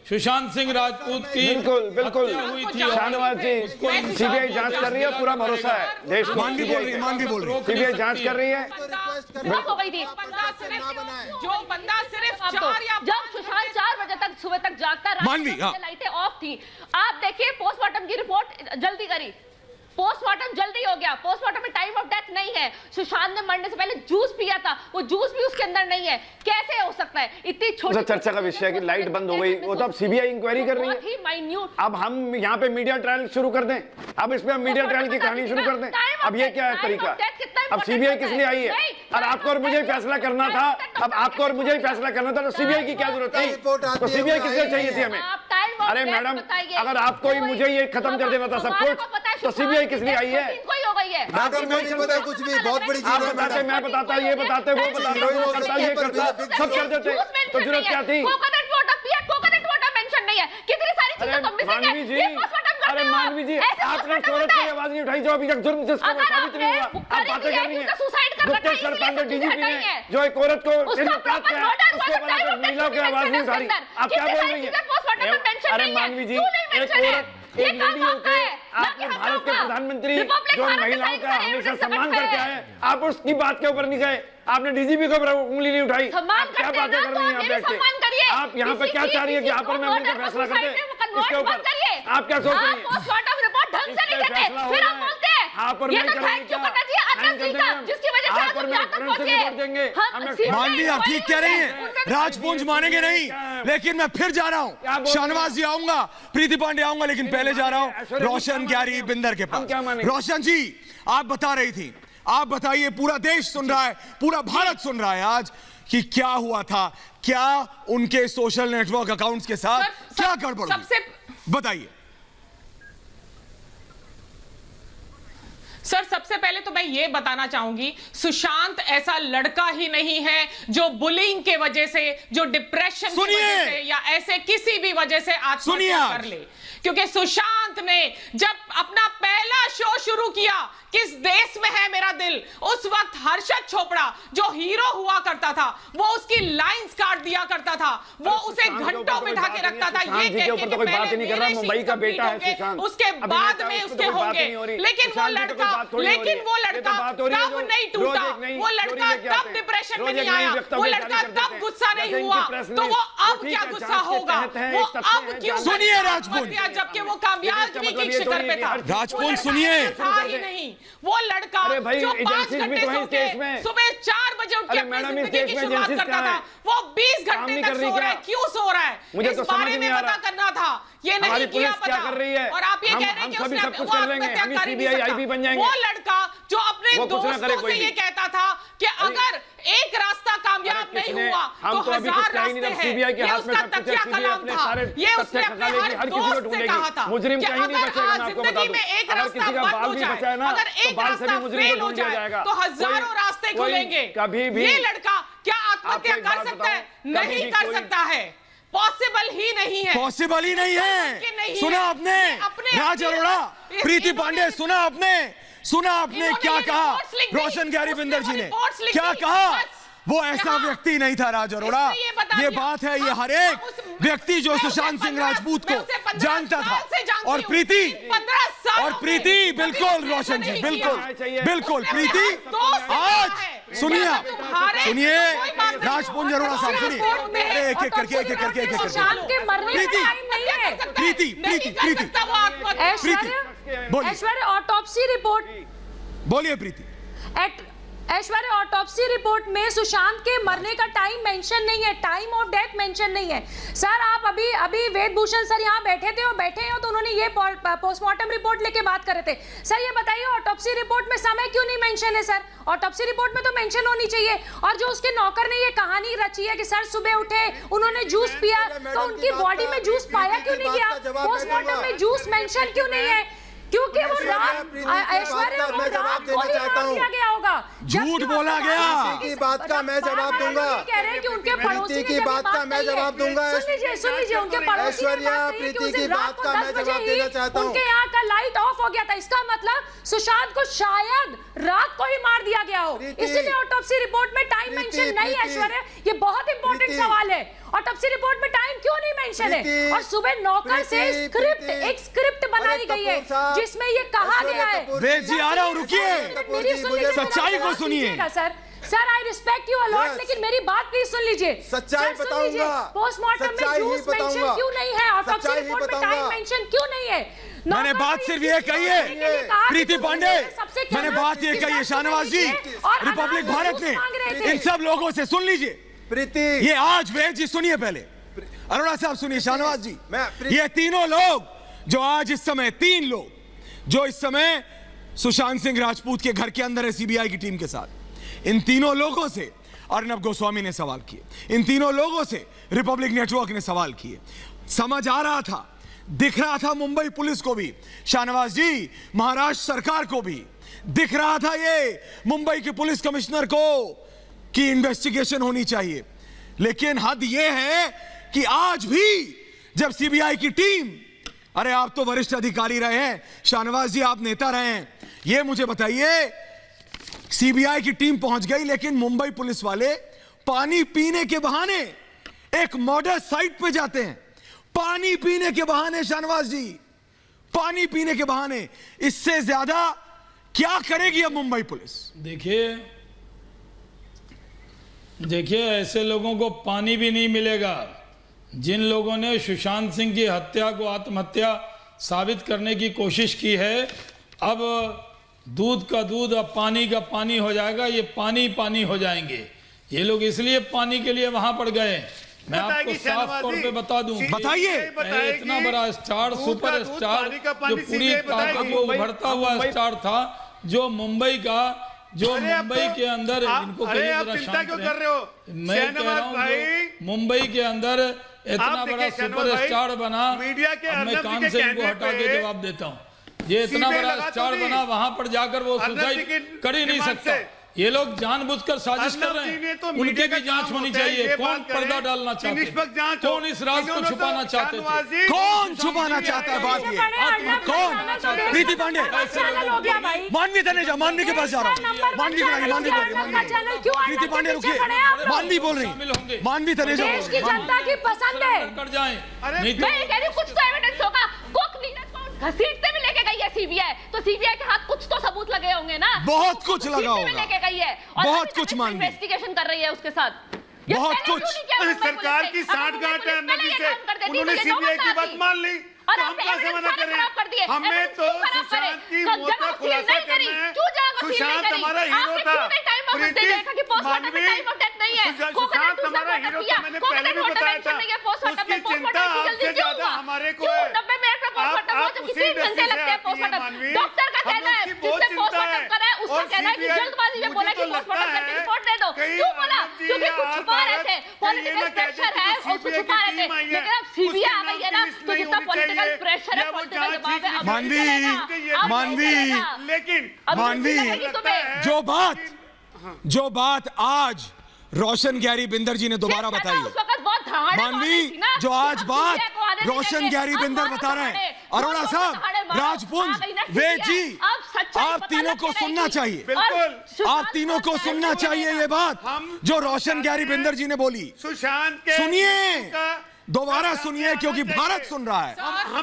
सुशांत सिंह राजपूत की बिल्कुल बिल्कुल हत्या हुई थी। शाहनवाज जी, सीबीआई जांच कर रही है, पूरा भरोसा है देश में। सीबीआई जांच कर रही है। हो गई थी जो बंदा सिर्फ 4 या जब सुशांत 4 बजे तक सुबह तक जागता रहा, लाइटें ऑफ थी। आप देखिए पोस्टमार्टम की रिपोर्ट जल्दी करी, पोस्टमार्टम जल्दी हो गया, पोस्टमार्टम में टाइम ऑफ डेथ नहीं है। सुशांत ने मरने से पहले जूस पिया था, वो जूस भी उसके अंदर नहीं है, कैसे हो सकता है? इतनी छोटी चर्चा का विषय है कि लाइट बंद हो गई, वो तो अब सीबीआई इंक्वायरी कर रही है। माइन्यूट। अब हम यहाँ पे मीडिया ट्रायल शुरू कर दें, अब इसमें हम मीडिया ट्रायल की कहानी शुरू कर दें। अब ये क्या है तरीका? अब सीबीआई किस लिए आई है? और आपको और मुझे फैसला करना था, अब आपको और मुझे फैसला करना था, तो सीबीआई की क्या जरूरत थी? तो सीबीआई किस लिए चाहिए थी हमें? अरे मैडम, अगर आपको ही मुझे ये खत्म कर देना था सब कुछ, तो सीबीआई किस लिए आई है? कोई हो गई है कुछ भी बहुत बड़ी आप बताते, मैं बताता, ये बताते, वो बताते, वो करता, ये करता, सब कर देते, तो जरूरत क्या थी? कोकोनट वाटर पिया, कोकोनट वाटर मेंशन नहीं है, कितनी सारी चीजें तो मिसिंग है। मानवी जी, अरे मानवी जी, आपने शोहरत की आवाज नहीं उठाई, जो अभी तक जुर्म जिसको वो साबित नहीं हुआ, आप बातें कर रही हैं। गुप्तेश्वर पांडे डीजीपी ने जो एक औरत को गिरफ्तार किया, उसके बाद महिलाओं की आवाज नहीं उठा रही, आप क्या बोल रही हैं? अरे मानवी जी, एक औरत, एक लेडी होकर आपने भारत के प्रधानमंत्री जो महिलाओं का हमेशा सम्मान करके आए, आप उसकी बात के ऊपर नहीं गए, आपने डीजीपी के ऊपर उंगली नहीं उठाई। क्या बातें कर रही हैं आप बैठ के? आप यहाँ पे क्या चाह रही है कि यहाँ पर मैं उनका फैसला कर दे? इसके ऊपर आप क्या सोच रही हैं? फैसला हो रहा है, यहाँ पर मैं करूँगी क्या? मानवी, आप ठीक कह रही हैं, राजपुंज मानेंगे नहीं, लेकिन मैं फिर जा रहा हूँ। शाहनवाज जी आऊंगा, प्रीति पांडे आऊंगा, लेकिन पहले जा रहा हूँ रोशन ग्यारी बिंदर के पास। रोशन जी, आप बता रही थी, आप बताइए, पूरा देश सुन रहा है, पूरा भारत सुन रहा है आज कि क्या हुआ था, क्या उनके सोशल नेटवर्क अकाउंट्स के साथ क्या गड़बड़ हुई, बताइए। सर, सबसे पहले तो मैं ये बताना चाहूंगी, सुशांत ऐसा लड़का ही नहीं है जो बुलिंग के वजह से, जो डिप्रेशन की वजह से या ऐसे किसी भी वजह से आत्महत्या कर ले। क्योंकि सुशांत ने जब अपना पहला शो शुरू किया, किस देश में है मेरा दिल, उस वक्त हर्षद चोपड़ा जो हीरो हुआ करता था, वो उसकी लाइंस काट दिया करता था, वो उसे घंटों बिठा के रखता था, ये कह के कि पहले मुंबई का बेटा है सुशांत, उसके बाद में उसके होंगे। लेकिन वो लड़का तब नहीं टूटा, वो लड़का तब डिप्रेशन में नहीं आया, वो लड़का तब गुस्सा नहीं हुआ, तो वो अब क्या गुस्सा होगा? वो अब क्यों? सुनिए राजपुंज, जबकि वो कामयाबी की शिखर पे था। राजपुंज सुनिए, था ही नहीं वो लड़का जो 5 घंटे सो के सुबह 4 बजे उठ के अपनी जिंदगी की शुरुआत करता था, वो 20 घंटे तक सो रहा है। क्यों सो रहा है? मुझे तो समझ नहीं आ रहा। पता करना था, ये नहीं किया पता। क्या कर रही है? और आप ये कह रहे हैं कि उसने सब कुछ कर लेंगे, हम सीबीआई आईबी बन जाएंगे। वो लड़का जो अपने दोस्तों से ये कहता था कि अगर एक रास्ता कामयाब नहीं हुआ तो 1000 रास्ते हैं, ये उसका तकिया कलाम था, ये उसने अपने हर दोस्त से कहा था मुजरिम कहीं नहीं बचेगा। मैं आपको बता दूं, में एक अगर रास्ता किसी का बंद बाल हो भी जाए, बचा है ना, अगर तो एक बाल से भी रास्ता मुजरिम फेल को हो ढूंढ लिया जाए जाएगा। तो हजारों रास्ते खुलेंगे। कभी भी ये लड़का क्या आत्महत्या कर सकता है? नहीं कर सकता है, पॉसिबल ही नहीं है, पॉसिबल ही नहीं है। सुना आपने राज अरोड़ा, प्रीति पांडे, सुना आपने क्या कहा रोशन ग्यारी बिंदर जी ने? क्या कहा? वो ऐसा व्यक्ति नहीं था राज अरोड़ा, ये बात है, ये हर एक व्यक्ति जो सुशांत सिंह राजपूत को जानता था। और प्रीति बिल्कुल रोशन जी, बिल्कुल प्रीति, आज सुनिए राजपुंज अरोड़ा साहब, सुनिए एक एक करके प्रीति ऐश्वर्या, ऑटोप्सी रिपोर्ट बोलिए प्रीति। ऐश्वर्या, ऑटोप्सी रिपोर्ट में सुशांत के मरने का टाइम मेंशन नहीं है, टाइम ऑफ डेथ मेंशन नहीं है। सर, आप अभी वेदभूषण सर यहाँ बैठे थे और बैठे हैं तो उन्होंने ये पोस्टमार्टम रिपोर्ट लेके बात कर रहे थे। सर, ये बताइए ऑटोप्सी रिपोर्ट में समय क्यों नहीं मेंशन है? सर, ऑटोप्सी रिपोर्ट में तो मेंशन होनी चाहिए। और जो उसके नौकर ने ये कहानी रची है कि सर सुबह उठे, उन्होंने जूस पिया, तो उनकी बॉडी में जूस पाया क्यों नहीं गया? पोस्टमार्टम में जूस मेंशन क्यों नहीं है? क्योंकि वो रात, ऐश्वर्या, वो रात को ही मार दिया गया होगा। होगा। झूठ बोला गया। की बात का मैं जवाब दूंगा। कह रहे हैं कि उनके पड़ोसी की बात का मैं जवाब दूंगा। सुन लीजिए उनके पड़ोसी ऐश्वर्या प्रीति की बात का मैं जवाब देना चाहता हूँ। उनके यहाँ का लाइट ऑफ हो गया था, इसका मतलब सुशांत को शायद रात को ही मार दिया गया हो, इसीलिए ऑटोप्सी रिपोर्ट में टाइम मेंशन नहीं है। ऐश्वर्या, ये बहुत इंपॉर्टेंट सवाल है। ऑटोप्सी रिपोर्ट में टाइम क्यों नहीं मेंशन है? और सुबह नौकर से एक स्क्रिप्ट बनाई गई है जिसमें ये कहा गया है। वेद जी आ रहा हूं, रुकिए, सच्चाई को सुनिए। Sir I respect you a lot, लेकिन मेरी बात प्लीज सुन लीजिए। सच्चाई बताऊंगा। पोस्टमार्टम में जूस मेंशन क्यों नहीं है? ऑटोप्सी रिपोर्ट में टाइम मेंशन क्यों नहीं है? मैंने बात सिर्फ ये कही है प्रीति पांडे, मैंने बात ये कही है शाहनवाज जी, रिपब्लिक भारत ने इन सब लोगों से सुन लीजिए प्रीति। ये आज वेद जी सुनिए, पहले अरोड़ा साहब सुनिए, शाहनवाज जी, ये तीनों लोग जो आज इस समय, 3 लोग जो इस समय सुशांत सिंह राजपूत के घर के अंदर है सीबीआई की टीम के साथ, इन तीनों लोगों से अर्नब गोस्वामी ने सवाल किए, इन तीनों लोगों से रिपब्लिक नेटवर्क ने सवाल किए। समझ आ रहा था, दिख रहा था मुंबई पुलिस को भी, शाहनवाज जी, महाराष्ट्र सरकार को भी दिख रहा था ये मुंबई के पुलिस कमिश्नर को कि इन्वेस्टिगेशन होनी चाहिए। लेकिन हद ये है कि आज भी जब सीबीआई की टीम, अरे आप तो वरिष्ठ अधिकारी रहे हैं शाहनवाज जी, आप नेता रहे हैं, ये मुझे बताइए, सीबीआई की टीम पहुंच गई लेकिन मुंबई पुलिस वाले पानी पीने के बहाने एक मर्डर साइट पे जाते हैं, पानी पीने के बहाने, शाहनवाज जी, पानी पीने के बहाने। इससे ज्यादा क्या करेगी अब मुंबई पुलिस? देखिए ऐसे लोगों को पानी भी नहीं मिलेगा जिन लोगों ने सुशांत सिंह की हत्या को आत्महत्या साबित करने की कोशिश की है। अब दूध का दूध, अब पानी का पानी हो जाएगा, ये पानी पानी हो जाएंगे ये लोग, इसलिए पानी के लिए वहां पर गए। मैं आपको साफ तौर पे बता दूं, बताइए, इतना बड़ा स्टार, सुपर स्टार, जो पूरी ताकत को उभरता हुआ स्टार था, जो मुंबई का, जो मुंबई के अंदर, इनको कहिए जरा शांत रहें। मैं कह रहा हूं मुंबई के अंदर इतना बड़ा सुपर स्टार बना, अब मैं कान से इनको हटा के जवाब देता हूं, ये इतना बड़ा स्टार बना, वहां पर जाकर वो सुसाइड कर ही नहीं सकता। ये लोग जानबूझकर साजिश कर रहे हैं, उनकी भी जांच होनी चाहिए। कौन पर्दा डालना चाहते हैं, कौन इस राज को छुपाना चाहते थे, कौन छुपाना चाहता है बात ये, कौन? प्रीति पांडे, मानवी तनेजा, मानवी के पास जा रहा हूँ, मानवी बोल रही, प्रीति पांडे रुकिए, मानवी बोल रही, मानवी तनेजा देश की जनता की पसंद है। कर जाए, कुछ तो एविडेंस होगा। घसीटते भी लेके गई है सीबीआई, तो सीबीआई के हाथ कुछ तो सबूत लगे होंगे ना। बहुत कुछ लगा होगा, लेके गई है और बहुत कुछ मान इन्वेस्टिगेशन कर रही है उसके साथ, बहुत कुछ। सरकार की साठगांठ है नबी से, उन्होंने सीबीआई की बात मान ली, तो हम कैसे मना करें? हमें तो सुशांत की मौत का खुलासा करना है। सुशांत हमारा हीरो था, मानवी, सुशांत हमारा हीरो था, मैंने पहले भी बताया था, उसकी चिंता आपसे ज्यादा हमारे को है। आप उसी इंडस्ट्री से आती हैं मानवी, हमें उसकी बहुत चिंता है, और सीबीआई मुझे तो लगता है कई आनंद जी या आर भारत ये ना कहते हैं कि सीबीआई की टीम आई है, उसके नाम की लिस्ट नहीं होनी चाहिए, या वो जांच मानवी, लेकिन मानवी, जो बात आज रोशन गैरी बिंदर जी ने दोबारा बताई है, मानवी, जो आज बात रोशन गैरी बिंदर बता रहे हैं, अरोड़ा साहब, राजपुंज, वेद जी, आप तीनों को सुनना चाहिए, आप तीनों को सुनना चाहिए ये बात जो रोशन गैरी बिंदर जी ने बोली। सुशांत के सुनिए, दोबारा सुनिए, क्योंकि भारत सुन रहा है,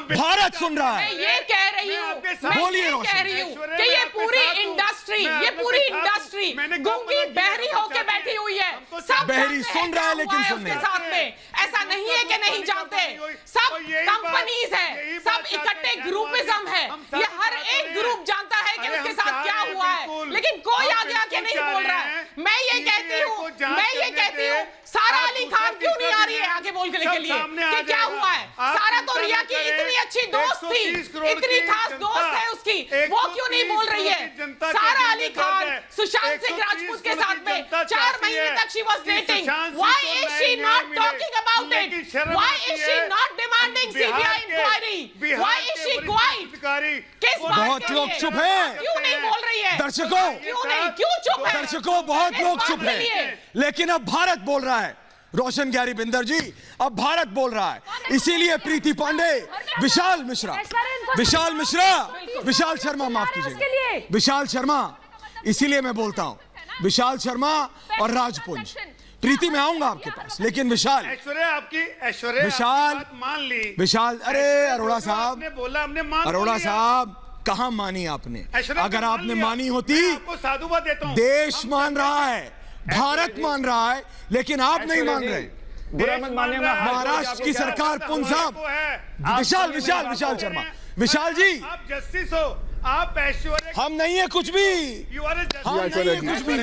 भारत सुन रहा है। मैं ये कह रही हूँ, बोलिए कह रही हूँ कि ये पूरी इंडस्ट्री गूंगी बहरी होके बैठी हुई है, सब बहरी सुन रहा है लेकिन सुनने साथ में ऐसा नहीं है कि नहीं जानते, सब कंपनीज है, सब इकट्ठे ग्रुपिज्म है, ये हर एक ग्रुप जानता है कि उसके साथ क्या हुआ है, लेकिन कोई आगे आके नहीं बोल रहा है। मैं ये कहती हूँ सारा अली खान क्यों नहीं आ रही है आगे बोलने के लिए कि क्या हुआ है? सारा तो रिया की इतनी अच्छी दोस्त थी, इतनी खास दोस्त है उसकी, वो क्यों नहीं बोल रही है? सारा अली खान सुशांत सिंह राजपूत के साथ में 4 महीने तक she was dating, why is she not talking about it? Why is she not demanding CBI inquiry? Why is she quiet? किस बात बहुत लोग चुप हैं, क्यों नहीं बोल रही है? दर्शकों क्यों नहीं, क्यों चुप है? दर्शकों बहुत लोग चुप हैं, लेकिन अब भारत बोल रहा है। रोशन ग्यारी बिंदर जी, अब भारत बोल रहा है, इसीलिए प्रीति पांडे, विशाल शर्मा माफ कीजिएगा, विशाल शर्मा, इसीलिए मैं बोलता हूं, विशाल शर्मा और राजपुंज। प्रीति मैं आऊंगा आपके पास, लेकिन विशाल मान ली विशाल, अरे अरोड़ा साहब, बोला हमने मान अरोड़ा साहब कहां मानी आपने? अगर आपने मानी होती, साधुवाद देता हूं, देश मान रहा है, भारत मान रहा है, लेकिन आप नहीं मान रहे। महाराष्ट्र की सरकार पुंज साहब, विशाल शर्मा, विशाल जी, आप जस्टिस हो, आप ऐश्वर्या, हम नहीं है कुछ भी, हम नहीं है कुछ भी।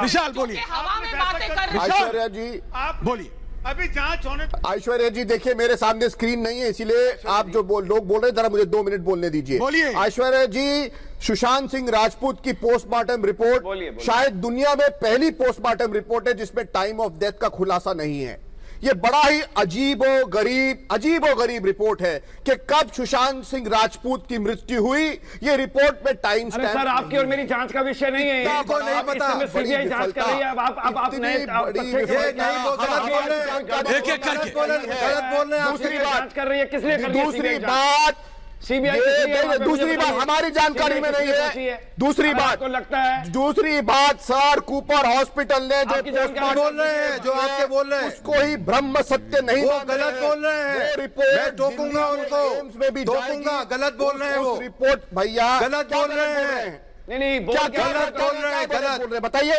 विशाल बोलिए, ऐश्वर्या जी आप बोलिए। अभी जांच होने, ऐश्वर्या जी देखिए मेरे सामने स्क्रीन नहीं है, इसीलिए आप जो लोग बोल रहे हैं जरा मुझे 2 मिनट बोलने दीजिए। बोलिए। ऐश्वर्या जी, सुशांत सिंह राजपूत की पोस्टमार्टम रिपोर्ट शायद दुनिया में पहली पोस्टमार्टम रिपोर्ट है जिसमें टाइम ऑफ डेथ का खुलासा नहीं है। ये बड़ा ही अजीबो गरीब रिपोर्ट है कि कब सुशांत सिंह राजपूत की मृत्यु हुई। ये रिपोर्ट में टाइम स्टैम्प, सर आपकी और मेरी जांच का विषय नहीं है, आपको नहीं पता, सीबीआई जांच कर रही है। अब आप नए एक-एक करके गलत बोल रहे हैं। दूसरी बात कर रही है, किस लिए कर रही है दूसरी बात दूसरी बात हमारी जानकारी में नहीं है। दूसरी बात को लगता है, दूसरी बात सर कूपर हॉस्पिटल ने जो बोल रहे हैं, जो आपके बोल रहे हैं उसको ही ब्रह्म सत्य नहीं, वो गलत बोल रहे हैं। रिपोर्ट टोकूंगा उनको, में भी टोकूंगा, गलत बोल रहे हैं वो रिपोर्ट। भैया गलत बोल रहे हैं, नहीं क्या गलत बोल रहे हैं, गलत बोल रहे बताइए,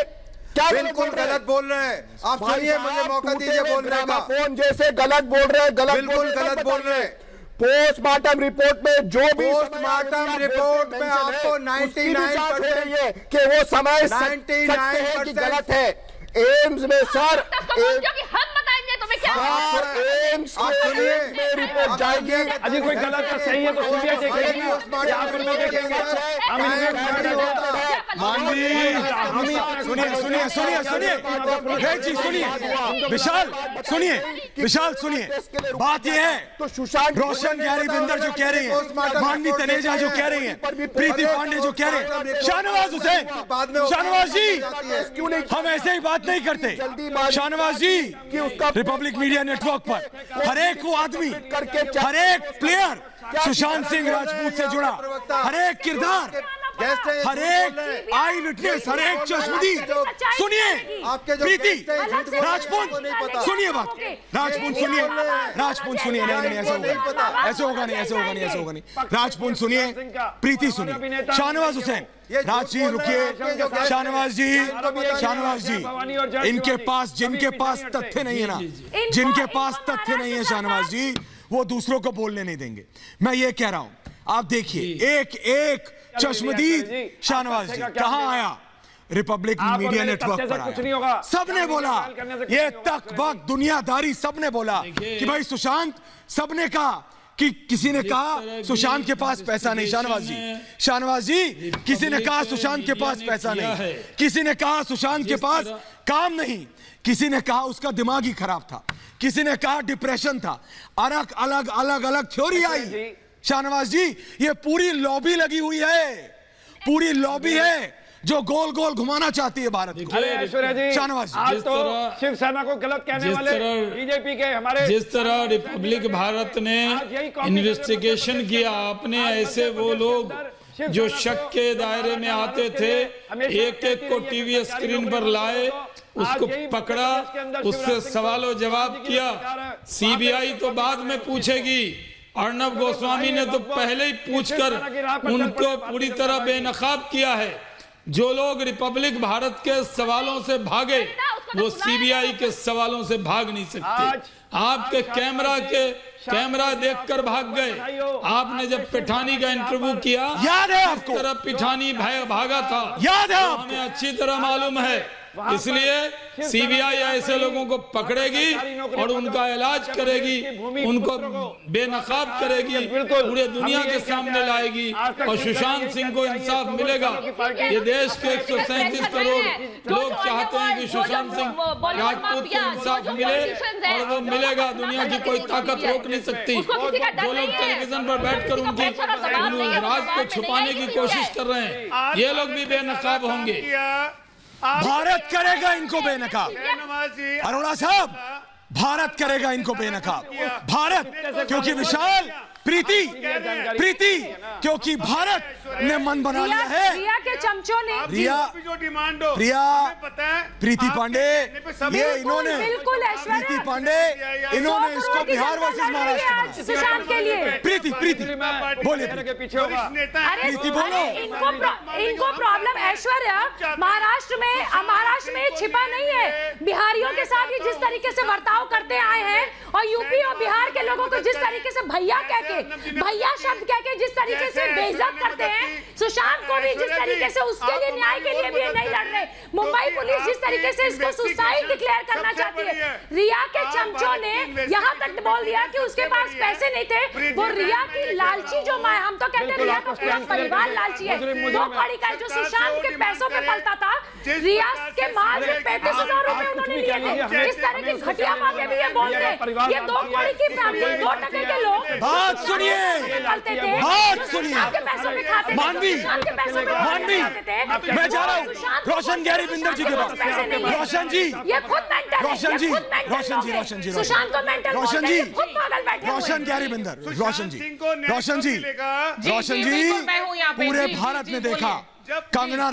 क्या बिल्कुल गलत बोल रहे हैं। आप सुनिए, मुझे मौका दीजिए बोलने का। फोन जैसे गलत बोल रहे हैं, बिल्कुल गलत बोल रहे हैं। पोस्टमार्टम रिपोर्ट में जो भी पोस्टमार्टम रिपोर्ट में आपको 99% कि वो समय सत्य है कि गलत है। एम्स में सर, हम बताएंगे तुम्हें क्या एम्स में रिपोर्ट जाएगी। अजी कोई गलत है सही है तो सीबीआई देखेगी, या फिर वो देखेंगे। विशाल सुनिए, बात यह है, तो सुशांत रोशन ग्यारी बिंदर जो कह रही है, मानवी तनेजा जो कह रही है, प्रीति पांडे जो कह रहे हैं, शाहनवाज हुसैन, शाहनवाज जी, हम ऐसे ही बात नहीं करते। शाहनवाज जी, रिपब्लिक मीडिया नेटवर्क पर हर एक वो आदमी, हर एक प्लेयर सुशांत सिंह राजपूत से जुड़ा, हर एक किरदार, हर एक आई विटनेस, हर एक चश्मदीद, सुनिए प्रीति राजपूत, सुनिए बात, राजपूत सुनिए, नहीं ऐसे होगा नहीं, राजपूत सुनिए, प्रीति सुनिए, शाहनवाज हुसैन, राज जी रुकिए, शाहनवाज जी, इनके पास जिनके पास तथ्य नहीं है ना, जिनके पास तथ्य नहीं है शाहनवाज जी, वो दूसरों को बोलने नहीं देंगे। मैं ये कह रहा हूं, आप देखिए एक चश्मदीद शाहनवाज जी कहां आया, रिपब्लिक मीडिया नेटवर्क पर आया, सबने बोला, ये तक बक दुनियादारी, सबने बोला कि भाई सुशांत, सबने कहा कि किसी ने कहा सुशांत के पास पैसा नहीं, शाहनवाज जी किसी ने कहा सुशांत के पास पैसा नहीं, किसी ने कहा सुशांत के पास काम नहीं, किसी ने कहा उसका दिमाग ही खराब था, किसी ने कहा डिप्रेशन था, अलग थ्योरी आई। शाहनवाज जी, ये पूरी लॉबी लगी हुई है, पूरी लॉबी है जो गोल गोल घुमाना चाहती है भारत को। अरे ऐश्वर्या जी, शाहनवाज आज तो शिवसेना को गलत कहने वाले बीजेपी के हमारे, जिस तरह रिपब्लिक भारत ने इन्वेस्टिगेशन किया, आपने ऐसे वो लोग जो शक के दायरे में आते थे, एक को टीवी स्क्रीन पर लाए, उसको पकड़ा, उससे सवालों जवाब किया। सीबीआई तो बाद में पूछेगी, अर्णब गोस्वामी ने तो पहले ही पूछकर उनको पूरी तरह बेनकाब किया है। जो लोग रिपब्लिक भारत के सवालों से भागे, वो सीबीआई के सवालों से भाग नहीं सकते। आपके कैमरा देखकर भाग गए। आपने जब पिठानी का इंटरव्यू किया, याद है आपको, तरह पिठानी भागा था, याद है, हमें अच्छी तरह मालूम है। इसलिए सीबीआई ऐसे लोगों को पकड़ेगी और उनका इलाज करेगी, उनको बेनकाब करेगी, पूरे दुनिया के सामने लाएगी और सुशांत सिंह को इंसाफ मिलेगा। ये देश के 137 करोड़ लोग चाहते हैं कि सुशांत सिंह राजपूत को इंसाफ मिले और वो मिलेगा। दुनिया की कोई ताकत रोक नहीं सकती। जो लोग टेलीविजन पर बैठकर उनकी राज को छुपाने की कोशिश कर रहे हैं, ये लोग भी बेनकाब होंगे। भारत करेगा इनको बेनकाब। अरोड़ा साहब, भारत करेगा इनको बेनकाब। भारत, क्योंकि विशाल प्रीति क्योंकि भारत ने मन बना लिया है। रिया के चमचों ने प्रीति पांडे, ये इन्होंने प्रीति पांडे इन्होंने इसको बिहार वर्सेस महाराष्ट्र सुशांत के लिए। प्रीति बोलिए, प्रीति बोलो। इनको प्रॉब्लम ऐश्वर्या महाराष्ट्र में छिपा नहीं है। बिहारियों के साथ ये जिस तरीके से बर्ताव करते आए हैं और यूपी और बिहार के लोगों को जिस तरीके से भैया शब्द कह के जिस तरीके से बेइज्जत करते हैं, सुशांत को भी जिस तरीके से उसके लिए न्याय के लिए भी नहीं लड़ रहे। मुंबई पुलिस जिस तरीके से इसको सुसाइड डिक्लेयर करना चाहती है। रिया के चमचों ने यहाँ तक बोल दिया कि उसके पास पैसे नहीं थे। वो रिया की लालची जो माँ, हम तो कहते हैं रिया का पूरा परिवार लालची है। 2 कौड़ी का जो सुशांत के पैसों पे पलता था, रिया के माँ से 35,000 रुपए उन्होंने लिए थे। इस तरह की घटिया बातें भी ये बोल रहे। ये 2 कौड़ी की फैमिली, 2 टके के लोग बात सुनिए। मानवी, मैं जा रहा हूँ रोशन गैरी बिंदर जी के पास। रोशन जी, रोशन गैरी बिंदर, रोशन जी, पूरे भारत ने देखा कंगना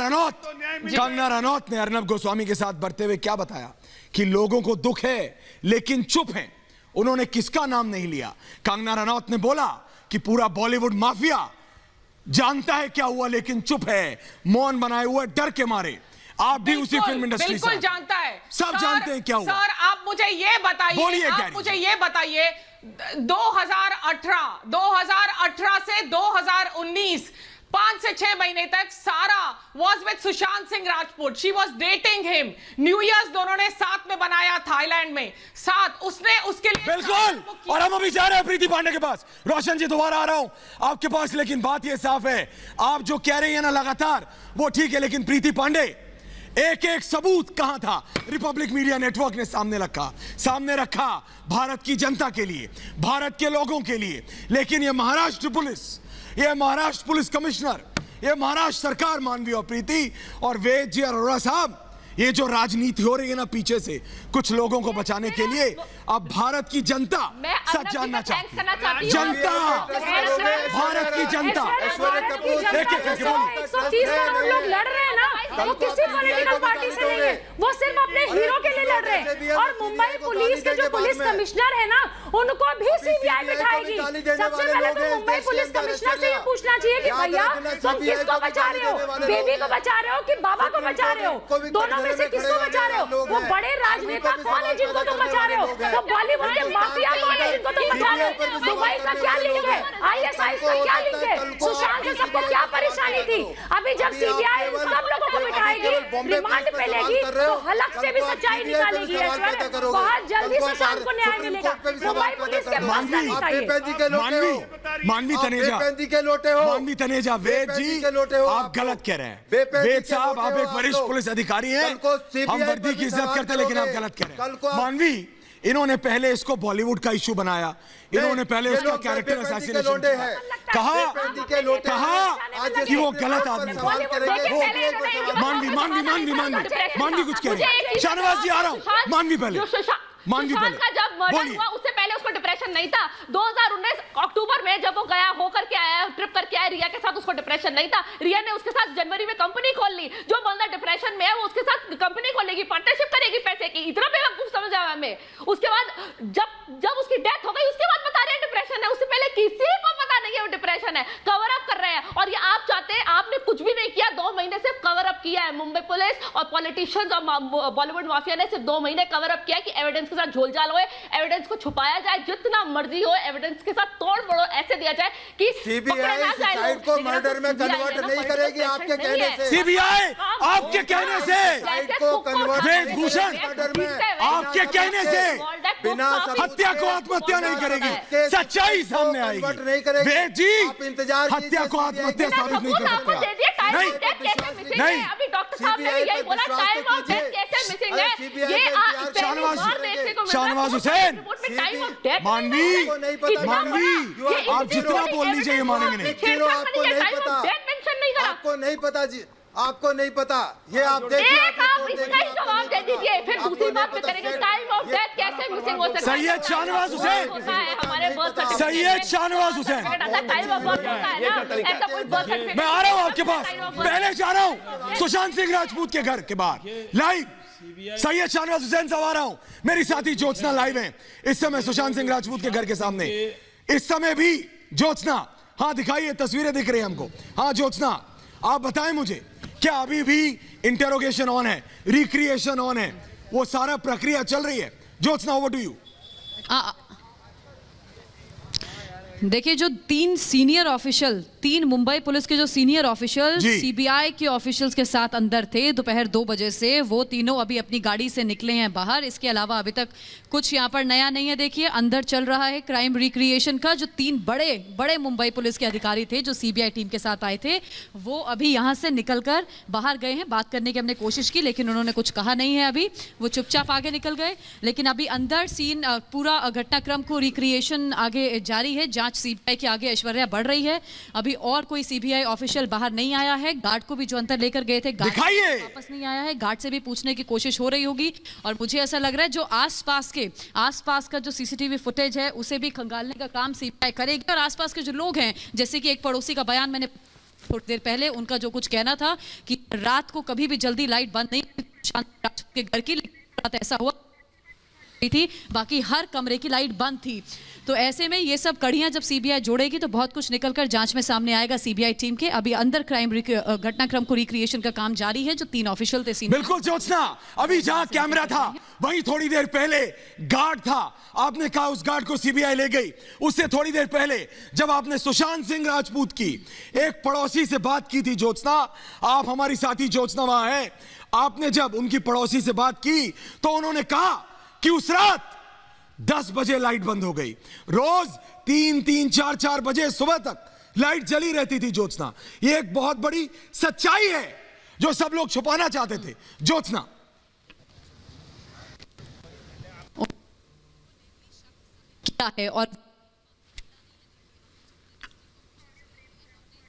रनौत ने अर्नब गोस्वामी के साथ बढ़ते हुए क्या बताया कि लोगों को दुख है लेकिन चुप हैं। उन्होंने किसका नाम नहीं लिया। कंगना रनौत ने बोला कि पूरा बॉलीवुड माफिया जानता है क्या हुआ लेकिन चुप है, मौन बनाए हुए डर के मारे। आप भी उसी फिल्म इंडस्ट्री से बिल्कुल जानता है, सब जानते हैं क्या हुआ। सर आप मुझे ये बताइए 2018 से 2019 5 से 6 महीने तक सारा was with Sushant Singh Rajput. She was dating him. New years दोनों ने साथ में बनाया थाईलैंड में, साथ उसने उसके लिए बिल्कुल। और हम अभी जा रहे हैं प्रीति पांडे के पास। रोशन जी दोबारा आ रहा हूं आपके पास, लेकिन बात यह साफ है, आप जो कह रही है ना लगातार वो ठीक है, लेकिन प्रीति पांडे एक सबूत कहां था रिपब्लिक मीडिया नेटवर्क ने सामने रखा भारत की जनता के लिए, भारत के लोगों के लिए। लेकिन ये महाराष्ट्र पुलिस कमिश्नर, ये महाराष्ट्र सरकार, मानवी और प्रीति और वेद जी अरोड़ा साहब, ये जो राजनीति हो रही है ना पीछे से कुछ लोगों को बचाने के लिए, अब भारत की जनता सच जानना चाहती है। जनता, भारत की जनता, 130 करोड़ लोग लड़ रहे हैं ना, वो किसी पॉलिटिकल पार्टी से नहीं है, वो सिर्फ अपने हीरो के लिए लड़ रहे हैं। और मुंबई पुलिस के जो पुलिस कमिश्नर है ना, उनको भी सीबीआई बिठाएगी। सबसे पहले तो मुंबई पुलिस कमिश्नर से ये पूछना चाहिए कि भैया तुम किसको बचा रहे हो, बेबी को बचा रहे हो कि बाबा को बचा रहे हो, दोनों में से किसको बचा रहे हो? वो बड़े राजनेता कौन है जिनको तुम बचा रहे हो? वो बॉलीवुड के माफिया कौन है जिनको तुम बचा रहे हो? दुबई का क्या लिंक है, ISI का क्या लिंक है, सुशांत से सबको क्या परेशानी थी? अभी जब सीबीआई सब लोगों को बिठाएगी, रिमांड पे लेगी, तो हलक से भी सच्चाई निकालेगी। बहुत जल्दी सुशांत को न्याय मिलेगा। मुंबई पुलिस के पास मानवी तनेजा, वेद जी आप गलत कह रहे हैं। वेद साहब आप एक वरिष्ठ पुलिस अधिकारी हैं, हम वर्दी की इज्जत करते हैं, लेकिन आप गलत कह रहे हैं। मानवी, इन्होंने पहले इसको बॉलीवुड का इशू बनाया, इन्होंने पहले उसका कैरेक्टर असैसिनेशन कहा कि वो गलत आदमी था। मानवी कुछ कह रही है। शाहनवाज जी आ रहा हूँ, मानवी पहले सुशांत का जब मर्डर हुआ उससे पहले उसको डिप्रेशन नहीं था। 2019 अक्टूबर में जब वो गया होकर के आया, ट्रिप करके आया रिया के साथ, उसको डिप्रेशन नहीं था। रिया ने उसके साथ जनवरी में कंपनी खोल ली। जो बंदा डिप्रेशन में है वो उसके साथ कंपनी खोलेगी, पार्टनरशिप करेगी पैसे की। इतना बेवकूफ समझ आया हमें। उसके बाद जब उसकी डेथ हो गई उसके बाद बता रहे हैं डिप्रेशन है, उससे पहले किसी को पता नहीं है वो डिप्रेशन है। कवर अप कर रहे हैं और ये आप चाहते हैं, आपने कुछ भी नहीं किया, 2 महीने से कवर अप किया है मुंबई पुलिस और पॉलिटिशियंस और बॉलीवुड माफिया ने सिर्फ 2 महीने कवर अप किया कि एविडेंस के साथ झोलझाल हो, एविडेंस को छुपाया जाए, जितना मर्जी हो एविडेंस के साथ तोड़ फोड़ ऐसे दिया जाए कि सीबीआई सुसाइड को मर्डर में कन्वर्ट नहीं करेगी आपके कहने से। सीबीआई आपके कहने से, वेदभूषण आपके कहने से बिना हत्या को आत्महत्या नहीं करेगी, सच्चाई सामने आएगी। वेद जी हत्या को आत्महत्या साबित नहीं कर सकते। नहीं अभी डॉक्टर साहब ने यही बोला, टाइम ऑफ डेथ कैसे मिसिंग है, ये शाहनवाज हुसैन मानवी आप जितना बोल लीजिए ये मानेंगे नहीं। आपको नहीं पता, आपको नहीं पता जी, आपको नहीं पता, ये आप देखिए। आप इसका ही जवाब दे दीजिए, फिर दूसरी बात पे करेंगे टाइम ऑफ डेथ कैसे मिसिंग हो सकता है। सैयद शाहनवाज हुसैन, हमारे birth Syed Shahnawaz Hussain, time of birth होता है ना, ऐसा कोई बर्थ सर्टिफिकेट। मैं आ रहा हूँ आपके पास, पहले जा रहा हूँ सुशांत सिंह राजपूत के घर के बाहर लाइव। सैयद शाहनवाज हुसैन से आ रहा हूँ, मेरी साथी ज्योत्सना लाइव है इस समय सुशांत सिंह राजपूत के घर के सामने। इस समय भी ज्योत्सना, हाँ दिखाइए, तस्वीरें दिख रही है हमको। हाँ ज्योत्सना आप बताएं मुझे, क्या अभी भी इंटेरोगेशन ऑन है, रिक्रिएशन ऑन है, वो सारा प्रक्रिया चल रही है? Jyotsna over to you. देखिए जो 3 सीनियर ऑफिशियल, 3 मुंबई पुलिस के जो सीनियर ऑफिशियल सीबीआई के ऑफिशियल्स के साथ अंदर थे दोपहर 2 बजे से, वो तीनों अभी अपनी गाड़ी से निकले हैं बाहर। इसके अलावा अभी तक कुछ यहाँ पर नया नहीं है। देखिए अंदर चल रहा है क्राइम रिक्रिएशन का। जो 3 बड़े मुंबई पुलिस के अधिकारी थे जो सीबीआई टीम के साथ आए थे, वो अभी यहाँ से निकलकर बाहर गए हैं। बात करने की हमने कोशिश की लेकिन उन्होंने कुछ कहा नहीं है, अभी वो चुपचाप आगे निकल गए। लेकिन अभी अंदर सीन पूरा घटनाक्रम को रिक्रिएशन आगे जारी है। जांच सीबीआई के आगे ऐश्वर्या बढ़ रही है। अभी और कोई सीबीआई ऑफिशियल बाहर नहीं आया है। गार्ड को भी जो अंदर लेकर गए थे गार्ड वापस नहीं आया है। गार्ड से भी पूछने की कोशिश हो रही होगी और मुझे ऐसा लग रहा है जो आसपास का जो सीसीटीवी फुटेज है उसे भी खंगालने का काम सीबीआई करेगी। और आसपास के जो लोग हैं, जैसे कि एक पड़ोसी का बयान मैंने थोड़ी देर पहले, उनका जो कुछ कहना था कि रात को कभी भी जल्दी लाइट बंद नहीं के घर की, रात ऐसा हुआ थी बाकी हर कमरे की लाइट बंद थी। तो ऐसे में ये सब कड़ियां जब सीबीआई जोड़ेगी तो बहुत कुछ निकलकर जांच में सामने आएगा सीबीआई टीम के। अभी अंदर क्राइम घटनाक्रम को रिक्रिएशन का काम जारी है। जो 3 ऑफिशियल थे बिल्कुल ज्योत्सना, अभी जहां कैमरा था वहीं थोड़ी देर पहले गार्ड था। आपने कहा उस गार्ड को सीबीआई ले गई। उससे थोड़ी देर पहले जब आपने सुशांत सिंह राजपूत की एक पड़ोसी से बात की थी, ज्योत्सना आप हमारी साथी ज्योत्सना वहां है, आपने जब उनकी पड़ोसी से बात की तो उन्होंने कहा कि उस रात 10 बजे लाइट बंद हो गई। रोज 3-3, 4-4 बजे सुबह तक लाइट जली रहती थी। ज्योत्सना ये एक बहुत बड़ी सच्चाई है जो सब लोग छुपाना चाहते थे। ज्योत्सना क्या है और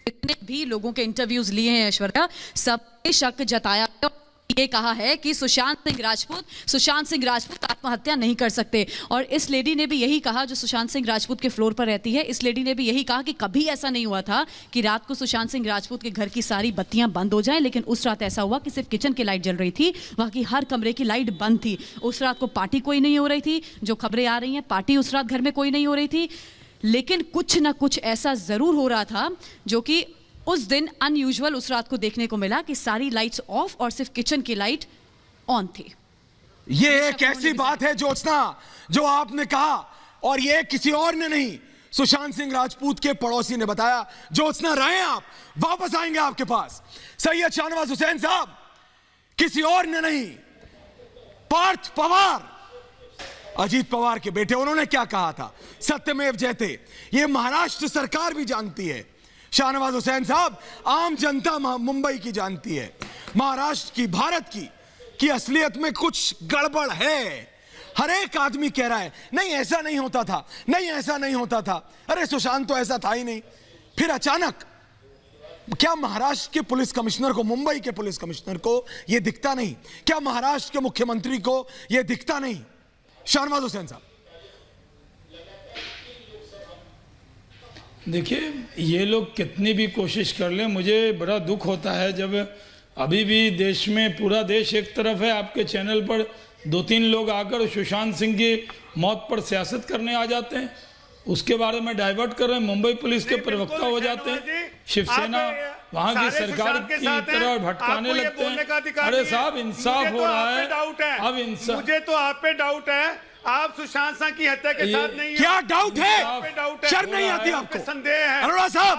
जितने भी लोगों के इंटरव्यूज लिए हैं ऐश्वर्या, सबने शक जताया, ये कहा है कि सुशांत सिंह राजपूत आत्महत्या नहीं कर सकते। और इस लेडी ने भी यही कहा जो सुशांत सिंह राजपूत के फ्लोर पर रहती है, इस लेडी ने भी यही कहा कि कभी ऐसा नहीं हुआ था कि रात को सुशांत सिंह राजपूत के घर की सारी बत्तियां बंद हो जाएं, लेकिन उस रात ऐसा हुआ कि सिर्फ किचन की लाइट जल रही थी, बाकी हर कमरे की लाइट बंद थी। उस रात को पार्टी कोई नहीं हो रही थी, जो खबरें आ रही हैं पार्टी उस रात घर में कोई नहीं हो रही थी, लेकिन कुछ ना कुछ ऐसा जरूर हो रहा था जो कि उस दिन अनयूजुअल उस रात को देखने को मिला कि सारी लाइट्स ऑफ और सिर्फ किचन की लाइट ऑन थी। ये एक ऐसी बात है ज्योत्सना जो आपने कहा और ये किसी और ने नहीं, सुशांत सिंह राजपूत के पड़ोसी ने बताया। ज्योत्सना रहे आप, वापस आएंगे आपके पास। सैयद शाहनवाज हुसैन साहब किसी और ने नहीं, पार्थ पवार, अजीत पवार के बेटे, उन्होंने क्या कहा था, सत्यमेव जयते। ये महाराष्ट्र सरकार भी जानती है। शाहनवाज हुसैन साहब, आम जनता मुंबई की जानती है, महाराष्ट्र की, भारत की असलियत में कुछ गड़बड़ है। हर एक आदमी कह रहा है नहीं ऐसा नहीं होता था, नहीं ऐसा नहीं होता था, अरे सुशांत तो ऐसा था ही नहीं। फिर अचानक क्या महाराष्ट्र के पुलिस कमिश्नर को, मुंबई के पुलिस कमिश्नर को यह दिखता नहीं? क्या महाराष्ट्र के मुख्यमंत्री को यह दिखता नहीं? शाहनवाज हुसैन साहब देखिए, ये लोग कितनी भी कोशिश कर लें, मुझे बड़ा दुख होता है जब अभी भी देश में, पूरा देश एक तरफ है, आपके चैनल पर 2-3 लोग आकर सुशांत सिंह की मौत पर सियासत करने आ जाते हैं, उसके बारे में डाइवर्ट कर रहे हैं, मुंबई पुलिस के प्रवक्ता हो जाते हैं, शिवसेना वहाँ की सरकार की तरह भटकाने लगते हैं। अरे साहब इंसाफ हो रहा है, अब इंसाफ। मुझे तो आप पे डाउट है, आप सुशांत सिंह की हत्या के साथ नहीं है। क्या डाउट है? शर्म नहीं आती आपको? संदेह है अरोड़ा साहब,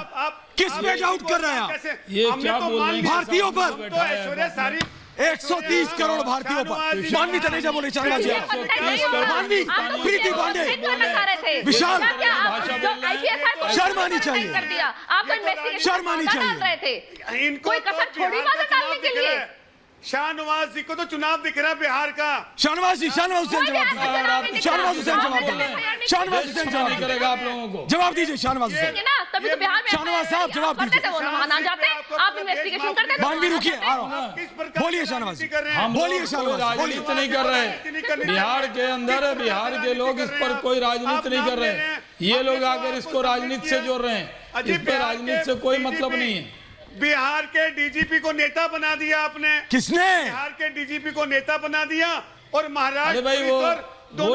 किस पे डाउट कर रहे हैं आप? ये क्या बोल रहे हैं? भारतीयों पर तो ऐश्वर्या सारी 130 करोड़ भारतीयों पर। मानवी तनेजा बोले, मानवी, प्रीति पांडे, विशाल, शर्म आनी चाहिए, शर्म आनी चाहिए। इनको कोई कसर छोड़ी बात डालने के लिए। शाहनवाज जी को तो चुनाव दिख रहा है बिहार का। शाहनवाज हुसैन जवाब दीजिए, शाहनवाज हुसैन जवाब दीजिए, शाहनवाज हुसैन जवाब करेगा आप लोगों को। जवाब दीजिए शाहनवाज हुसैन। तभी तो बिहार में शाहनवाज साहब जवाब दीजिए। आप इन्वेस्टिगेशन करते थे। मानवी रुकिए, बोलिए शाहनवाज, बोलिए शाहनवाज। राजनीति नहीं कर रहे बिहार के अंदर, बिहार के लोग इस पर कोई राजनीति नहीं कर रहे। ये लोग आकर इसको राजनीति से जोड़ रहे हैं, इस पर राजनीति से कोई मतलब नहीं है। बिहार के डीजीपी को नेता बना दिया आपने। किसने? बिहार के डीजीपी को नेता बना दिया और महाराज। अरे भाई वो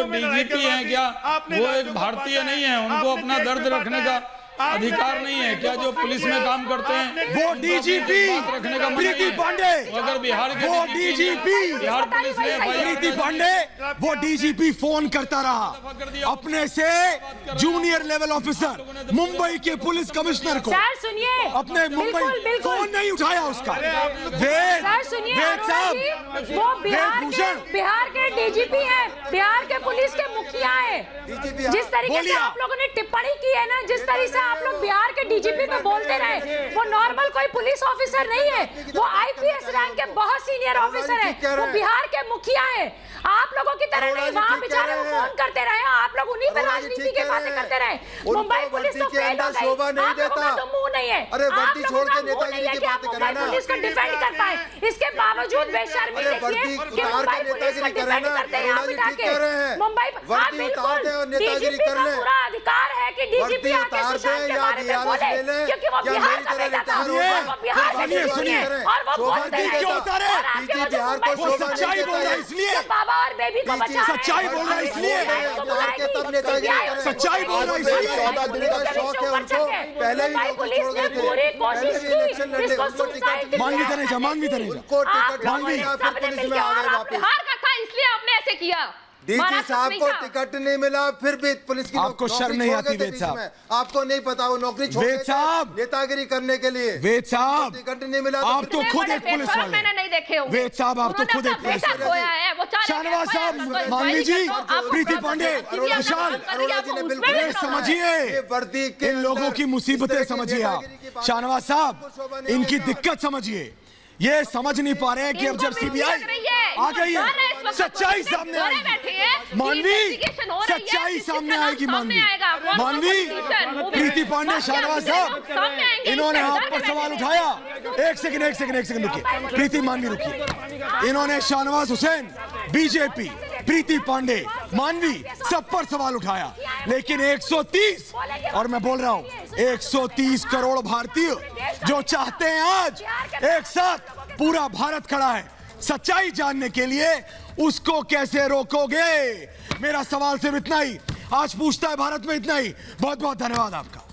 डीजीपी हैं क्या? वो एक भारतीय नहीं है, उनको अपना दर्द रखने का अधिकार नहीं है क्या? जो पुलिस में काम करते हैं वो डीजीपी रखने का प्रीति पांडे, अगर बिहार के वो डीजीपी बिहार पुलिस ने प्रीति पांडे, वो डीजीपी फोन करता रहा अपने से जूनियर लेवल ऑफिसर मुंबई के पुलिस कमिश्नर को। सर सुनिए, अपने मुंबई फोन नहीं उठाया उसका। वेद साहब, वो बिहार के डीजीपी हैं, बिहार के पुलिस के मुखिया हैं। जिस तरीके से आप लोगों ने टिप्पणी की है ना, जिस तरीके से आप लोग बिहार के डीजीपी पे बोलते रहे, वो नॉर्मल कोई पुलिस ऑफिसर नहीं है, वो आईपीएस रैंक के बहुत सीनियर ऑफिसर है, वो बिहार के मुखिया है। आप लोगों की तरह नहीं, वहाँ बेचारे वो फोन करते रहे, आप लोग उन्हीं पे राजनीति की बातें करते रहे। मुंबई पुलिस तो फेल हो गई, आप लोगों का तो मुंह नहीं है, आप लोगों का मुंह नहीं है कि आप मुंबई पुलिस को डिफेंड कर पाए। इसके बावजूद बेशर्मी देखिए कि मुंबई पुलिस को डिफेंड करते हैं आप बिठा के। मुंबई डीजीपी का पूरा अधिकार है कि डीजीपी आके सुशांत के बारे में बोले, क्योंकि वो बिहार का बेटा था, वो बिहार से सुनिए, और वो बोलते हैं वो सच्चाई बोल रहा है इसलिए, बाबा और बेबी को बचा, सच्चाई बोल रहा है इसलिए, सच्चाई बोल रहा है इसलिए। 14 दिन का शौक है उनको, पहले ही पुलिस ने पूरी कोशिश की इसको सुसाइड। मानवी तनेजा, मानवी तनेजा, उनको टिकट मानवी पुलिस में आ गए वापस। बिहार का था इसलिए आपने ऐसे किया। डीजी साहब को टिकट नहीं मिला, फिर भी पुलिस की आपको शर्म नहीं आती वेद साहब? आपको नहीं पता वो नौकरी छोड़ वेद साहब, नेतागिरी करने के लिए। वेद साहब, टिकट नहीं मिला, आप तो खुद एक पुलिस वाले। मैंने नहीं देखे होंगे। वेद साहब, आप तो खुद एक पुलिस वाले। शाहनवाज साहब, मानवी जी, प्रीति पांडे, विशाल, ये समझिए इन लोगों की मुसीबतें समझिए आप। शाहनवाज साहब, इनकी दिक्कत समझिए। ये समझ नहीं पा रहे हैं कि अब जब सीबीआई आ गई है, सच्चाई सामने आएगी। मानवी, सच्चाई सामने आएगी। मानवी, प्रीति पांडे, शाहनवाज साहब, इन्होंने आप पर सवाल उठाया। एक सेकंड रुकिए, प्रीति, मानवी रुकिए। इन्होंने शाहनवाज हुसैन, बीजेपी, प्रीति पांडे, मानवी सब पर सवाल उठाया, लेकिन 130, और मैं बोल रहा हूं 130 करोड़ भारतीय जो चाहते हैं आज एक साथ पूरा भारत खड़ा है सच्चाई जानने के लिए, उसको कैसे रोकोगे? मेरा सवाल सिर्फ इतना ही आज पूछता है भारत में, इतना ही। बहुत बहुत धन्यवाद आपका।